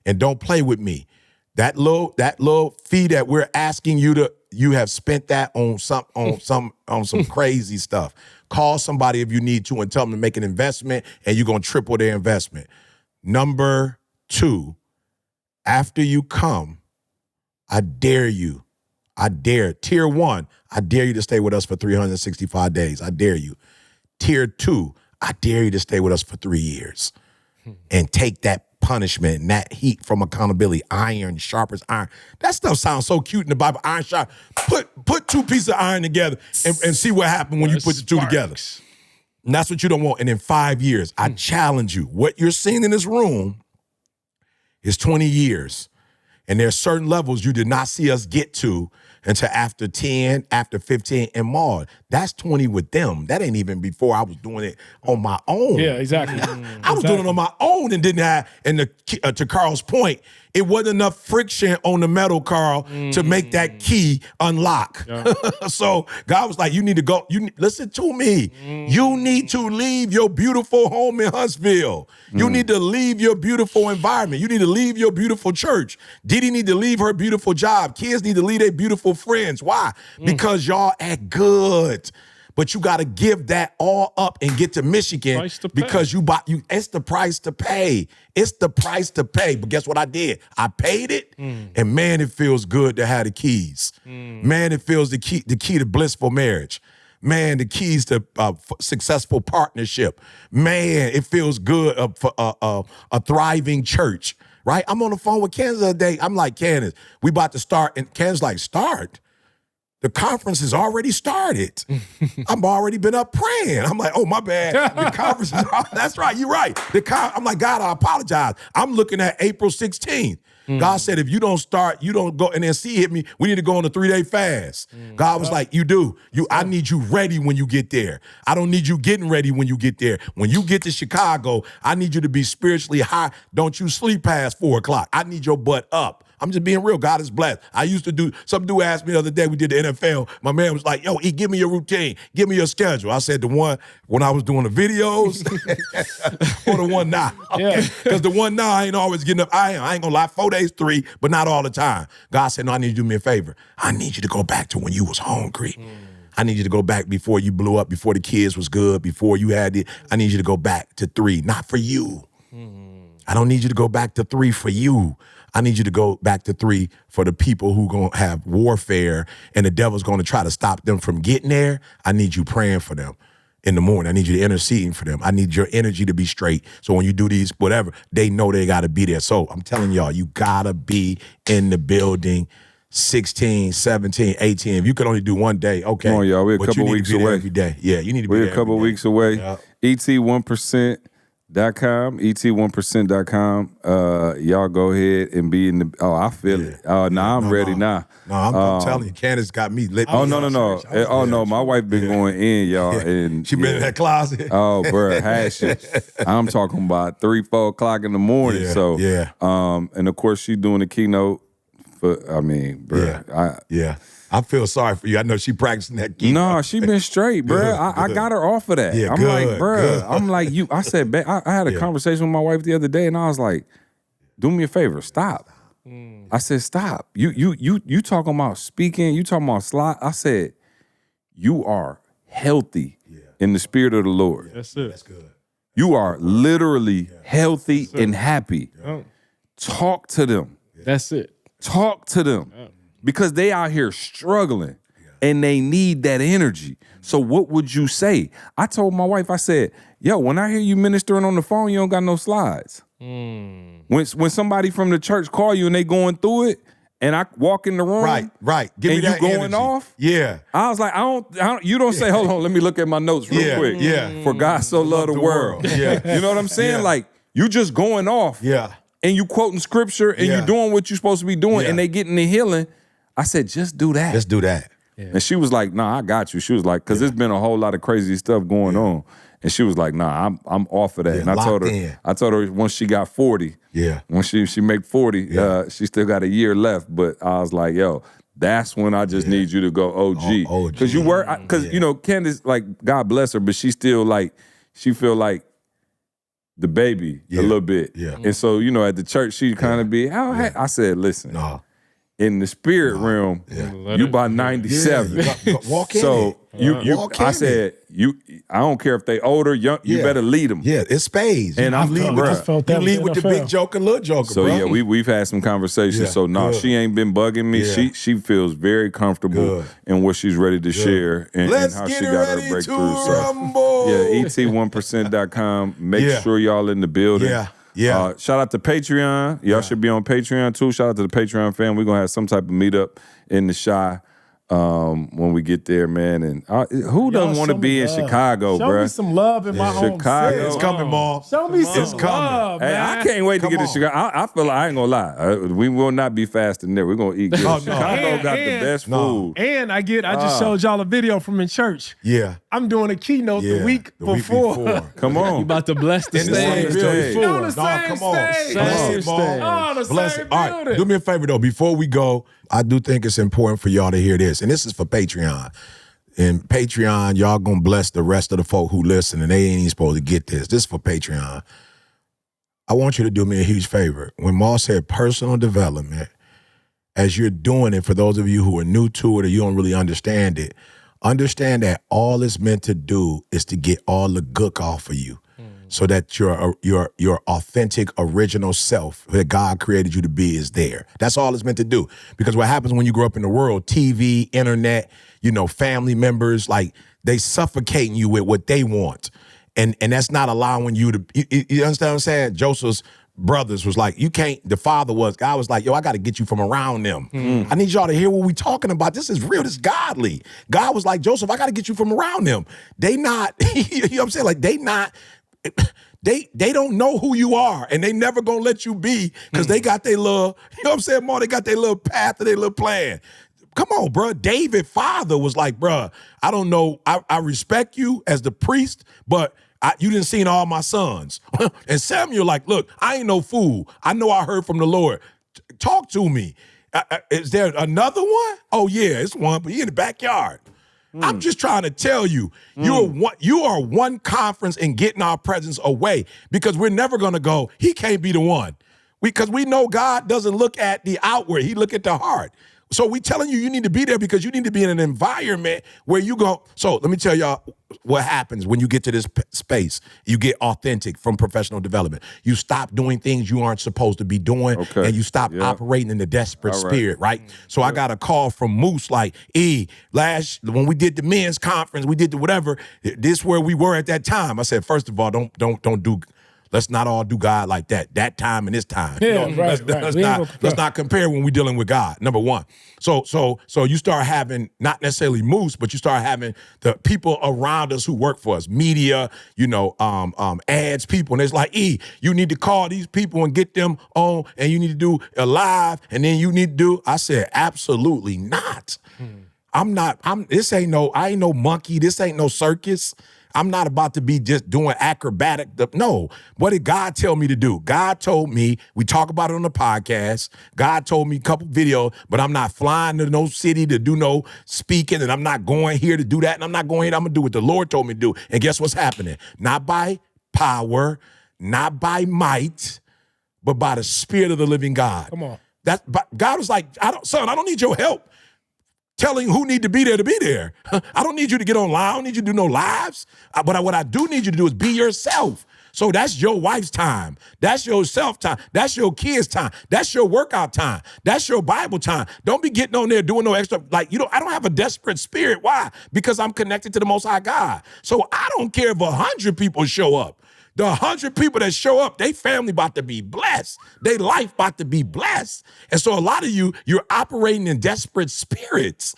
and don't play with me. That little fee that we're asking you have spent that on some crazy stuff. Call somebody if you need to and tell them to make an investment, and you're going to triple their investment. Number 2, after you come, I dare you. Tier 1, I dare you to stay with us for 365 days. I dare you. Tier 2, I dare you to stay with us for 3 years and take that punishment and that heat from accountability. Iron sharpens iron. That stuff sounds so cute in the Bible. Iron sharp. Put 2 pieces of iron together and see what happens when you put the 2 together. And that's what you don't want. And in 5 years, I challenge you. What you're seeing in this room is 20 years. And there's certain levels you did not see us get to until after 10, after 15, and more. That's 20 with them. That ain't even before I was doing it on my own. Yeah, exactly. I was doing it on my own and didn't have, and to Carl's point, it wasn't enough friction on the metal, Karl, to make that key unlock. Yeah. So God was like, you need to go, listen to me. You need to leave your beautiful home in Huntsville. You need to leave your beautiful environment. You need to leave your beautiful church. Didi need to leave her beautiful job. Kids need to leave their beautiful friends. Why? Because y'all act good. But you got to give that all up and get to Michigan because it's the price to pay. It's the price to pay. But guess what I did? I paid it, and man, it feels good to have the keys. Man, it feels the key to blissful marriage. Man, the keys to successful partnership. Man, it feels good for a thriving church, right? I'm on the phone with Candace the other day. I'm like, Candace, we about to start. And Candace like, start? The conference has already started. I've already been up praying. I'm like, oh, my bad. The conference is that's right, you're right. I'm like, God, I apologize. I'm looking at April 16th. God said, if you don't start, you don't go, and then C hit me, we need to go on a 3-day fast. God was like, you do. I need you ready when you get there. I don't need you getting ready when you get there. When you get to Chicago, I need you to be spiritually high. Don't you sleep past 4 o'clock. I need your butt up. I'm just being real. God is blessed. I used to do, some dude asked me the other day, we did the NFL. My man was like, yo, give me your routine. Give me your schedule. I said the one when I was doing the videos or the one now. Because the one now I ain't always getting up. I ain't gonna lie, 4 days, 3, but not all the time. God said, no, I need you to do me a favor. I need you to go back to when you was hungry. I need you to go back before you blew up, before the kids was good, before you had it. I need you to go back to 3, not for you. I don't need you to go back to 3 for you. I need you to go back to 3 for the people who going to have warfare and the devil's going to try to stop them from getting there. I need you praying for them in the morning. I need you to intercede for them. I need your energy to be straight. So when you do these, whatever, they know they got to be there. So I'm telling y'all, you got to be in the building 16, 17, 18. If you could only do one day, okay. Come on, y'all. We're a couple weeks away. Every day. Yeah, you need to be We're there a couple weeks away. Yep. ET1%.com, ET1%.com. Y'all go ahead and be in the. Oh, I feel it. Oh, I'm ready now. No, I'm telling you, Candace got me lit. Oh, no. Oh, no, my wife been going in, y'all. Yeah. And She been in that closet. Oh, bro, hash it. I'm talking about 3, 4 o'clock in the morning. Yeah, so, yeah. And of course, she's doing the keynote. Bro, I feel sorry for you. I know she practicing that keynote. No, she been straight, bro. I got her off of that. Yeah, I'm good, like, bro. good. I'm like, you. I said, I had a conversation with my wife the other day, and I was like, do me a favor, stop. I said, stop. You talking about speaking? You talking about slide? I said, you are healthy in the spirit of the Lord. That's it. That's good. You are literally healthy and happy. Talk to them. That's it. Talk to them because they out here struggling and they need that energy. So what would you say? I told my wife, I said, yo, when I hear you ministering on the phone, you don't got no slides. When somebody from the church call you and they going through it and I walk in the room. Right. Give me and that you going energy. off. Yeah. I was like, I don't you don't say, hold on, let me look at my notes real quick. Yeah. For God so loved the world. Yeah. You know what I'm saying? Yeah. Like, you just going off. Yeah. And you quoting scripture and you doing what you're supposed to be doing and they getting the healing. I said, just do that. Let's do that. And she was like, nah, I got you. She was like, because there's been a whole lot of crazy stuff going on. And she was like, nah, I'm off of that. And I told her once she got 40, when she make 40, she still got a year left. But I was like, yo, that's when I just need you to go OG. Because you were, because you know, Candace, like, God bless her, but she still like, she feel like the baby a little bit. And so, you know, at the church, she'd kind of be, I said, listen, in the spirit realm, you about 97. Walk in so it. I said, I don't care if they older, young, you better lead them. Yeah, it's spades. And I'm leading with you lead with the big joker, little joker, so bro. we've had some conversations. So no, she ain't been bugging me. She feels very comfortable in what she's ready to share and how she got her breakthrough. Rumble. ET1%.com. Make sure y'all in the building. Shout out to Patreon. Y'all should be on Patreon too. Shout out to the Patreon fam. We're gonna have some type of meetup in the Shy when we get there, man. And who doesn't want to be in Chicago, bro? Show me some love in my home Chicago. city. It's coming, Mal. Show me some coming. love, Hey, man. I can't wait to get to Chicago. I feel like I ain't gonna lie. We will not be fasting there. We're gonna eat good. Chicago got the best food. And I just showed y'all a video from in church. Yeah. I'm doing a keynote the week before. Come on. You about to bless the In the same stage. building. On the same come on. stage. Bless Same it, Mal. stage. Oh, the Bless same it. All right, building. do me a favor though. Before we go, I do think it's important for y'all to hear this, and this is for Patreon. And Patreon, y'all gonna bless the rest of the folk who listen, and they ain't even supposed to get this. This is for Patreon. I want you to do me a huge favor. When Mal said personal development, as you're doing it, for those of you who are new to it or you don't really understand it, understand that all it's meant to do is to get all the gook off of you. So that your authentic, original self that God created you to be is there. That's all it's meant to do. Because what happens when you grow up in the world, TV, internet, you know, family members, like they suffocating you with what they want. And that's not allowing you to, you understand what I'm saying? Joseph's brothers was like, God was like, yo, I got to get you from around them. I need y'all to hear what we talking about. This is real, this is godly. God was like, Joseph, I got to get you from around them. They not, you know what I'm saying? Like they don't know who you are, and they never gonna let you be because they got their little, you know what I'm saying, Mo? They got their little path and their little plan. Come on, bro. David's father was like, bro, I don't know, I respect you as the priest, but you didn't see all my sons. And Samuel like, look, I ain't no fool. I know I heard from the Lord. Talk to me. Is there another one? Oh yeah, it's one, but he in the backyard. I'm just trying to tell you, you are one conference in getting our presence away because we're never going to go, he can't be the one. Because we know God doesn't look at the outward, he look at the heart. So we telling you need to be there because you need to be in an environment where you go. So let me tell y'all what happens when you get to this space. You get authentic from professional development. You stop doing things you aren't supposed to be doing, and you stop operating in the desperate spirit, right? So I got a call from Moose like, when we did the men's conference, we did the whatever, this where we were at that time. I said, first of all, don't do. Let's not all do God like that. That time and this time. Yeah, Let's not compare when we're dealing with God. Number one. So you start having not necessarily Moose, but you start having the people around us who work for us, media, ads people, and it's like, you need to call these people and get them on, and you need to do a live, and then you need to do. I said, absolutely not. I ain't no monkey. This ain't no circus. I'm not about to be just doing acrobatic. No. What did God tell me to do? God told me, we talk about it on the podcast. God told me a couple videos, but I'm not flying to no city to do no speaking, and I'm not going here to do that, and I'm not going here. I'm going to do what the Lord told me to do. And guess what's happening? Not by power, not by might, but by the Spirit of the living God. Come on. God was like, I don't need your help telling who need to be there. I don't need you to get online. I don't need you to do no lives. But what I do need you to do is be yourself. So that's your wife's time. That's your self time. That's your kids' time. That's your workout time. That's your Bible time. Don't be getting on there doing no extra. I don't have a desperate spirit. Why? Because I'm connected to the Most High God. So I don't care if 100 people show up. The 100 people that show up, they family about to be blessed. They life about to be blessed. And so a lot of you're operating in desperate spirits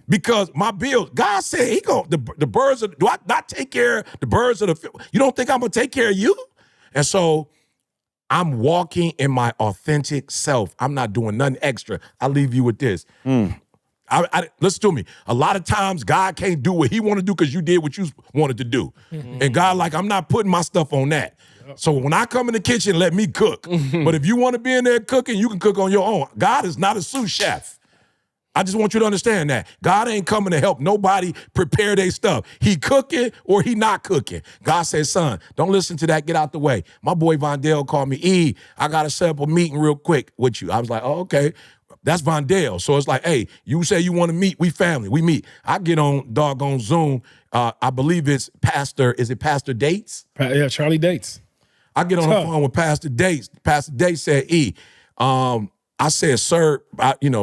because my bills, God said the birds do I not take care of the birds of the field? You don't think I'm going to take care of you? And so I'm walking in my authentic self. I'm not doing nothing extra. I'll leave you with this. Listen to me. A lot of times God can't do what he want to do because you did what you wanted to do. And God I'm not putting my stuff on that. So when I come in the kitchen, let me cook. But if you want to be in there cooking, you can cook on your own. God is not a sous chef. I just want you to understand that. God ain't coming to help nobody prepare their stuff. He cooking or he not cooking. God says, son, don't listen to that. Get out the way. My boy Vondell called me, I got to set up a meeting real quick with you. I was like, oh, okay. That's Vondell. So it's like, hey, you say you want to meet, we family, we meet. I get on doggone Zoom. I believe it's Pastor Dates? Yeah, Charlie Dates. I get on the phone with Pastor Dates. Pastor Dates said, I said, sir,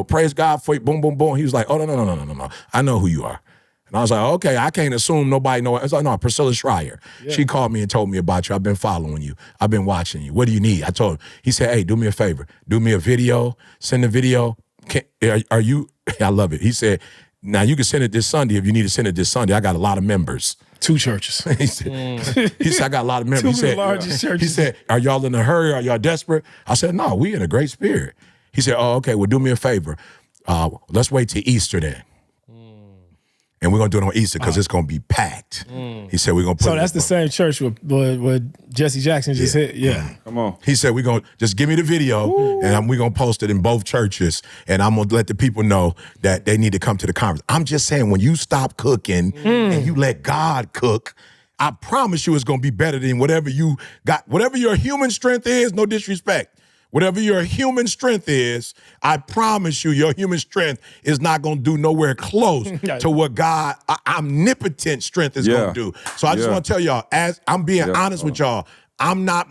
praise God for you, boom, boom, boom. He was like, oh, no. I know who you are. And I was like, okay, I can't assume nobody knows. It's like, no, Priscilla Schreier. Yeah. She called me and told me about you. I've been following you. I've been watching you. What do you need? I told him. He said, hey, do me a favor. Do me a video. Send a video. Are you? I love it. He said, now you can send it this Sunday if you need to send it this Sunday. I got a lot of members. 2 churches. he said, I got a lot of members. 2 of the largest churches. He said, are y'all in a hurry? Are y'all desperate? I said, no, we in a great spirit. He said, oh, okay, well, do me a favor. Let's wait till Easter then. And we're going to do it on Easter because it's going to be packed. He said, we're going to put So that's the same church with Jesse Jackson just hit? Yeah. Come on. He said, we're going to just give me the video and we're going to post it in both churches. And I'm going to let the people know that they need to come to the conference. I'm just saying, when you stop cooking and you let God cook, I promise you it's going to be better than whatever you got. Whatever your human strength is, no disrespect. Whatever your human strength is, I promise you your human strength is not going to do nowhere close to what God omnipotent strength is going to do. So I just want to tell y'all, as I'm being honest with y'all, I'm not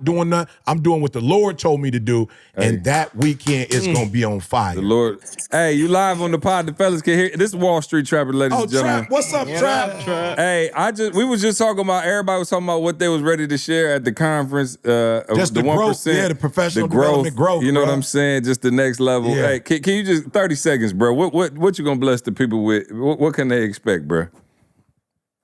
doing that. I'm doing what the Lord told me to do, and that weekend is going to be on fire. The Lord. Hey, you live on the pod. The fellas can hear. This is Wall Street Trapper, ladies and gentlemen. Trap. What's up, Trap? Hey, we was just talking about, everybody was talking about what they was ready to share at the conference. Just the 1%. Growth, the professional development growth. You know what I'm saying? Just the next level. Yeah. Hey, can you just 30 seconds, bro? What you gonna bless the people with? What can they expect, bro?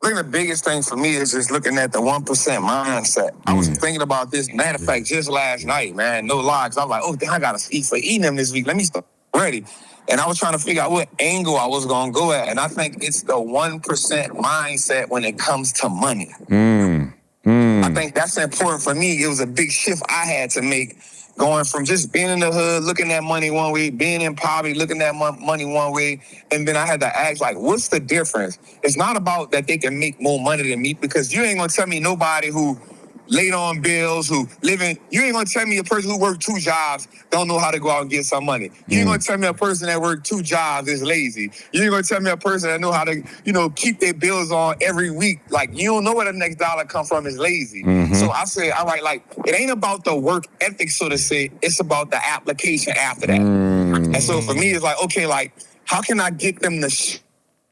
I think the biggest thing for me is just looking at the 1% mindset. I was thinking about this, matter of fact, just last night, man, no lie, because I was like, oh, damn, I got to eat for eating them this week. Let me start ready. And I was trying to figure out what angle I was going to go at. And I think it's the 1% mindset when it comes to money. I think that's important for me. It was a big shift I had to make, going from just being in the hood, looking at money one way, being in poverty, looking at money one way. And then I had to ask, like, what's the difference? It's not about that they can make more money than me, because you ain't going to tell me nobody who late on bills, who living. You ain't gonna tell me a person who worked 2 jobs don't know how to go out and get some money. You ain't gonna tell me a person that worked 2 jobs is lazy. You ain't gonna tell me a person that know how to, keep their bills on every week. Like, you don't know where the next dollar come from is lazy. So I said, all right, like, it ain't about the work ethic, so to say. It's about the application after that. And so for me, it's like, okay, like, how can I get them to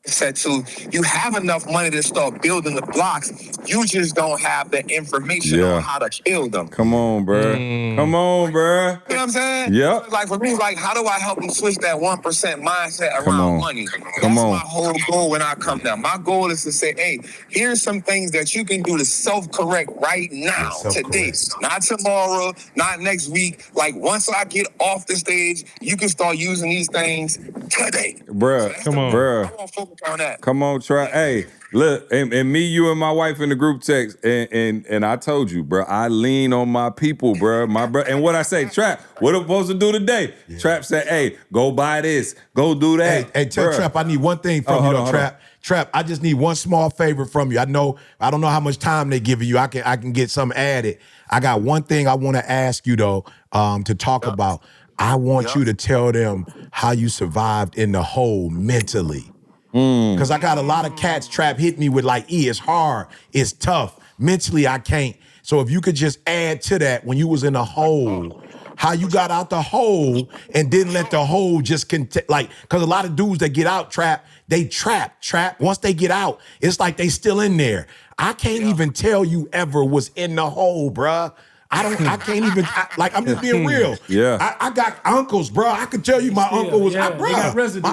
said to you have enough money to start building the blocks. You just don't have the information on how to build them. Come on, bro. Come on, bro. You know what I'm saying? Yep. So like for me, like how do I help them switch that 1% mindset around money? That's my whole goal when I come down. My goal is to say, hey, here's some things that you can do to self-correct right now, today. Not tomorrow, not next week. Like once I get off the stage, you can start using these things today. Bruh, So come on. Bruh. I want to focus on that. Come on, try. Hey, look, and me, you, and my wife in the group text, and I told you, bro, I lean on my people, bro. My bro, and what I say, Trap, what am I supposed to do today? Trap said, hey, go buy this, go do that. Hey, tell Trap, I need one thing from you, though, Trap. Trap, I just need one small favor from you. I don't know how much time they give you. I can get some added. I got one thing I want to ask you though, to talk about. I want you to tell them how you survived in the hole mentally. Because I got a lot of cats, Trap, hit me with like, it's hard, it's tough. Mentally, I can't. So if you could just add to that when you was in the hole, how you got out the hole and didn't let the hole just because a lot of dudes that get out, Trap, they trap. Once they get out, it's like they still in there. I can't even tell you ever was in the hole, bruh. I can't even, I'm just being real. Yeah. I got uncles, bro. I could tell you my uncle was, bruh. got residue.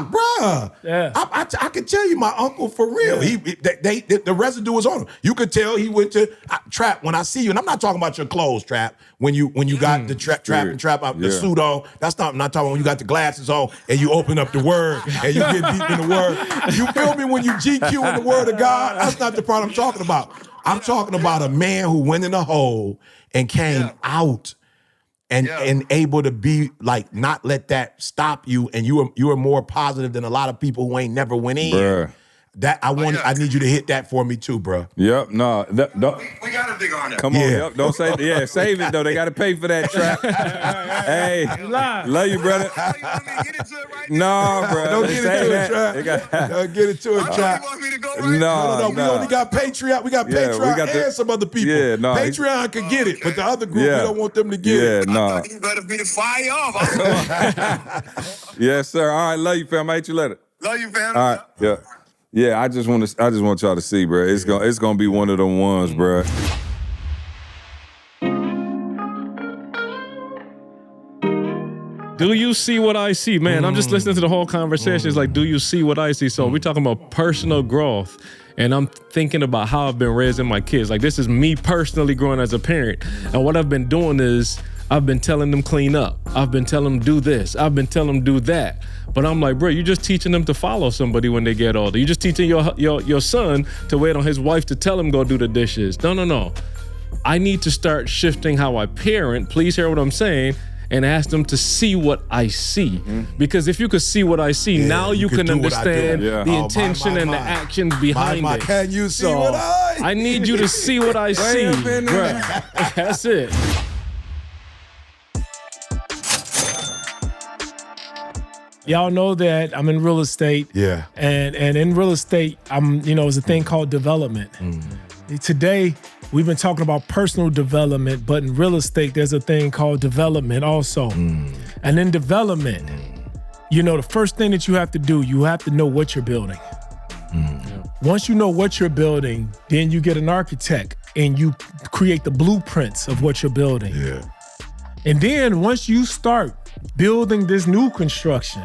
I could tell you my uncle for real. The residue was on him. You could tell he went to Trap when I see you, and I'm not talking about your clothes, Trap. When you got the trap out the suit on, I'm not talking when you got the glasses on and you open up the word and you get deep in the word. You feel me? When you GQ in the word of God, that's not the part I'm talking about. I'm talking about a man who went in a hole and came out and able to be like, not let that stop you. And you are more positive than a lot of people who ain't never went in. Bruh. That I need you to hit that for me too, bro. Yep, no. We got to dig on that. Come on, yep, don't say save it though. They got to pay for that, Trap. Hey, love you, brother. No, bro. Don't get into it, Trap. Don't get into it, Trap. No. We only got Patreon. We got Patreon and some other people. Yeah, no. Patreon could get it, but the other group, we don't want them to get it. Yeah, no. You better be the fire off. Yes, sir. All right, love you, fam. I'll hit you later. Love you, fam. All right, yeah. Yeah, I just want y'all to see, bro. It's gonna be one of them ones, bro. Do you see what I see? Man, I'm just listening to the whole conversation. It's like, do you see what I see? So we're talking about personal growth. And I'm thinking about how I've been raising my kids. Like, this is me personally growing as a parent. And what I've been doing is I've been telling them clean up. I've been telling them do this. I've been telling them do that. But I'm like, bro, you're just teaching them to follow somebody when they get older. You're just teaching your son to wait on his wife to tell him go do the dishes. No. I need to start shifting how I parent. Please hear what I'm saying. And ask them to see what I see. Because if you could see what I see, now you can understand the intention and the actions behind it. Can you see what I need you to see what I see. Bruh. That's it. Y'all know that I'm in real estate. Yeah. And in real estate, there's a thing called development. Today, we've been talking about personal development, but in real estate, there's a thing called development also. And in development, the first thing that you have to do, you have to know what you're building. Once you know what you're building, then you get an architect and you create the blueprints of what you're building. Yeah. And then once you start building this new construction,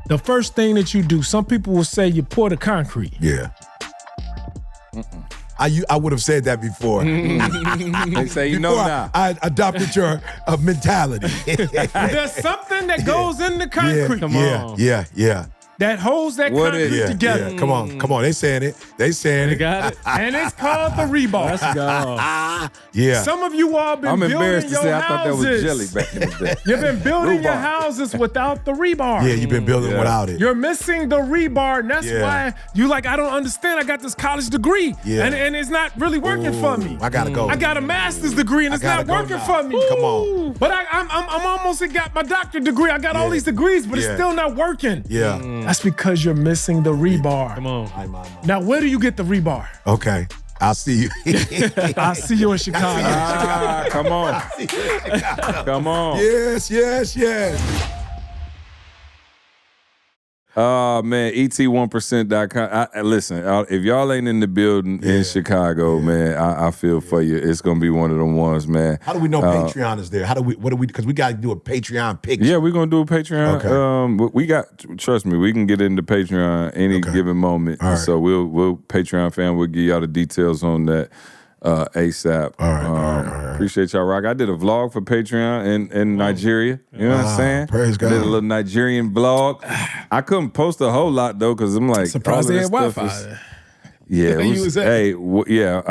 the first thing that you do, some people will say you pour the concrete. Yeah. I would have said that before. They say now. I adopted your mentality. There's something that goes in the concrete. Come on. Yeah. that holds that What concrete is- together. Yeah, come on. They saying it. You got it? And it's called the rebar. Let's go. Yeah. Some of you all been I'm building embarrassed to your say I thought that houses. was jelly back in the day. You've been building your Rebar. houses without the rebar. Yeah, you've been building without it. You're missing the rebar, and that's Yeah. why you like, I don't understand. I got this college degree, Yeah. and it's not really working for me. I gotta go. I got a master's degree, and it's gotta not go working now. for me. Come on. But I'm almost got my doctorate degree. I got all these degrees, but it's Yeah. still not working. Yeah. That's because you're missing the rebar. Come on. Now, where do you get the rebar? Okay. I'll see you. I'll see you in Chicago. Come on. Come on. Yes. Oh, man, et1%.com. Listen, if y'all ain't in the building in Chicago, man, I feel for you. It's going to be one of them ones, man. How do we know Patreon is there? Because we got to do a Patreon picture. Yeah, we're going to do a Patreon. Okay. We got, trust me, we can get into Patreon any given moment. All right. So we'll Patreon fan, we'll give y'all the details on that ASAP. All right. Appreciate y'all, Rock. I did a vlog for Patreon in Nigeria. You know what I'm saying? Praise God. I did a little Nigerian vlog. I couldn't post a whole lot, though, because I'm like, Surprised all they of had this Wi-Fi. stuff is- Yeah, it was, hey,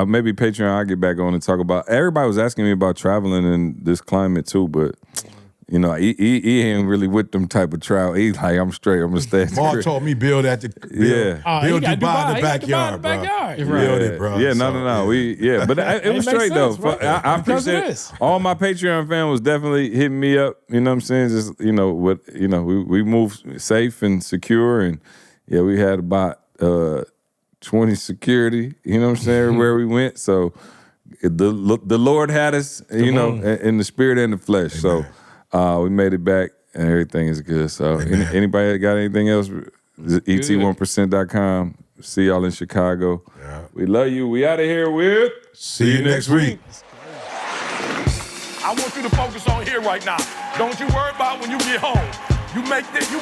maybe Patreon I'll get back on and talk about. Everybody was asking me about traveling in this climate too, but you know, he ain't really with them type of travel. He's like, I'm straight. I'm gonna stay. At the Mark crib. told me build at the he build got Dubai in the He got backyard, Dubai in the backyard. bro. Build it, bro. Yeah, So, no. But it was makes straight though. sense, right? I Because it appreciate is. all my Patreon fans was definitely hitting me up. You know what I'm saying? Just we moved safe and secure, and we had about 20 security. You know what I'm saying? Everywhere we went, so the Lord had us. You know, in the spirit and the flesh. So we made it back, and everything is good. So anybody got anything else? et1%.com. See y'all in Chicago. Yeah. We love you. We out of here with. See you next week. I want you to focus on here right now. Don't you worry about when you get home. You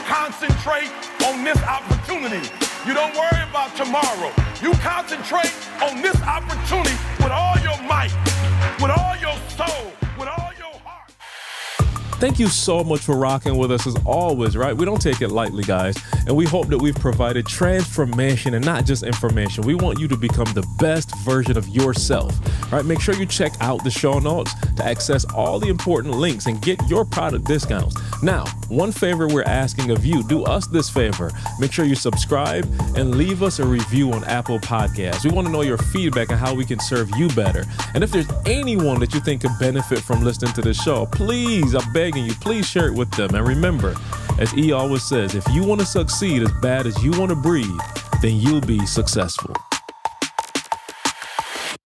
concentrate on this opportunity. You don't worry about tomorrow. You concentrate on this opportunity with all your might, with all your soul, with all your heart. Thank you so much for rocking with us as always, right? We don't take it lightly, guys. And we hope that we've provided transformation and not just information. We want you to become the best version of yourself, right? Make sure you check out the show notes to access all the important links and get your product discounts. Now, one favor we're asking of you, do us this favor. Make sure you subscribe and leave us a review on Apple Podcasts. We want to know your feedback on how we can serve you better. And if there's anyone that you think could benefit from listening to this show, please, I'm begging you, please share it with them. And remember, as E always says, if you want to succeed as bad as you want to breathe, then you'll be successful.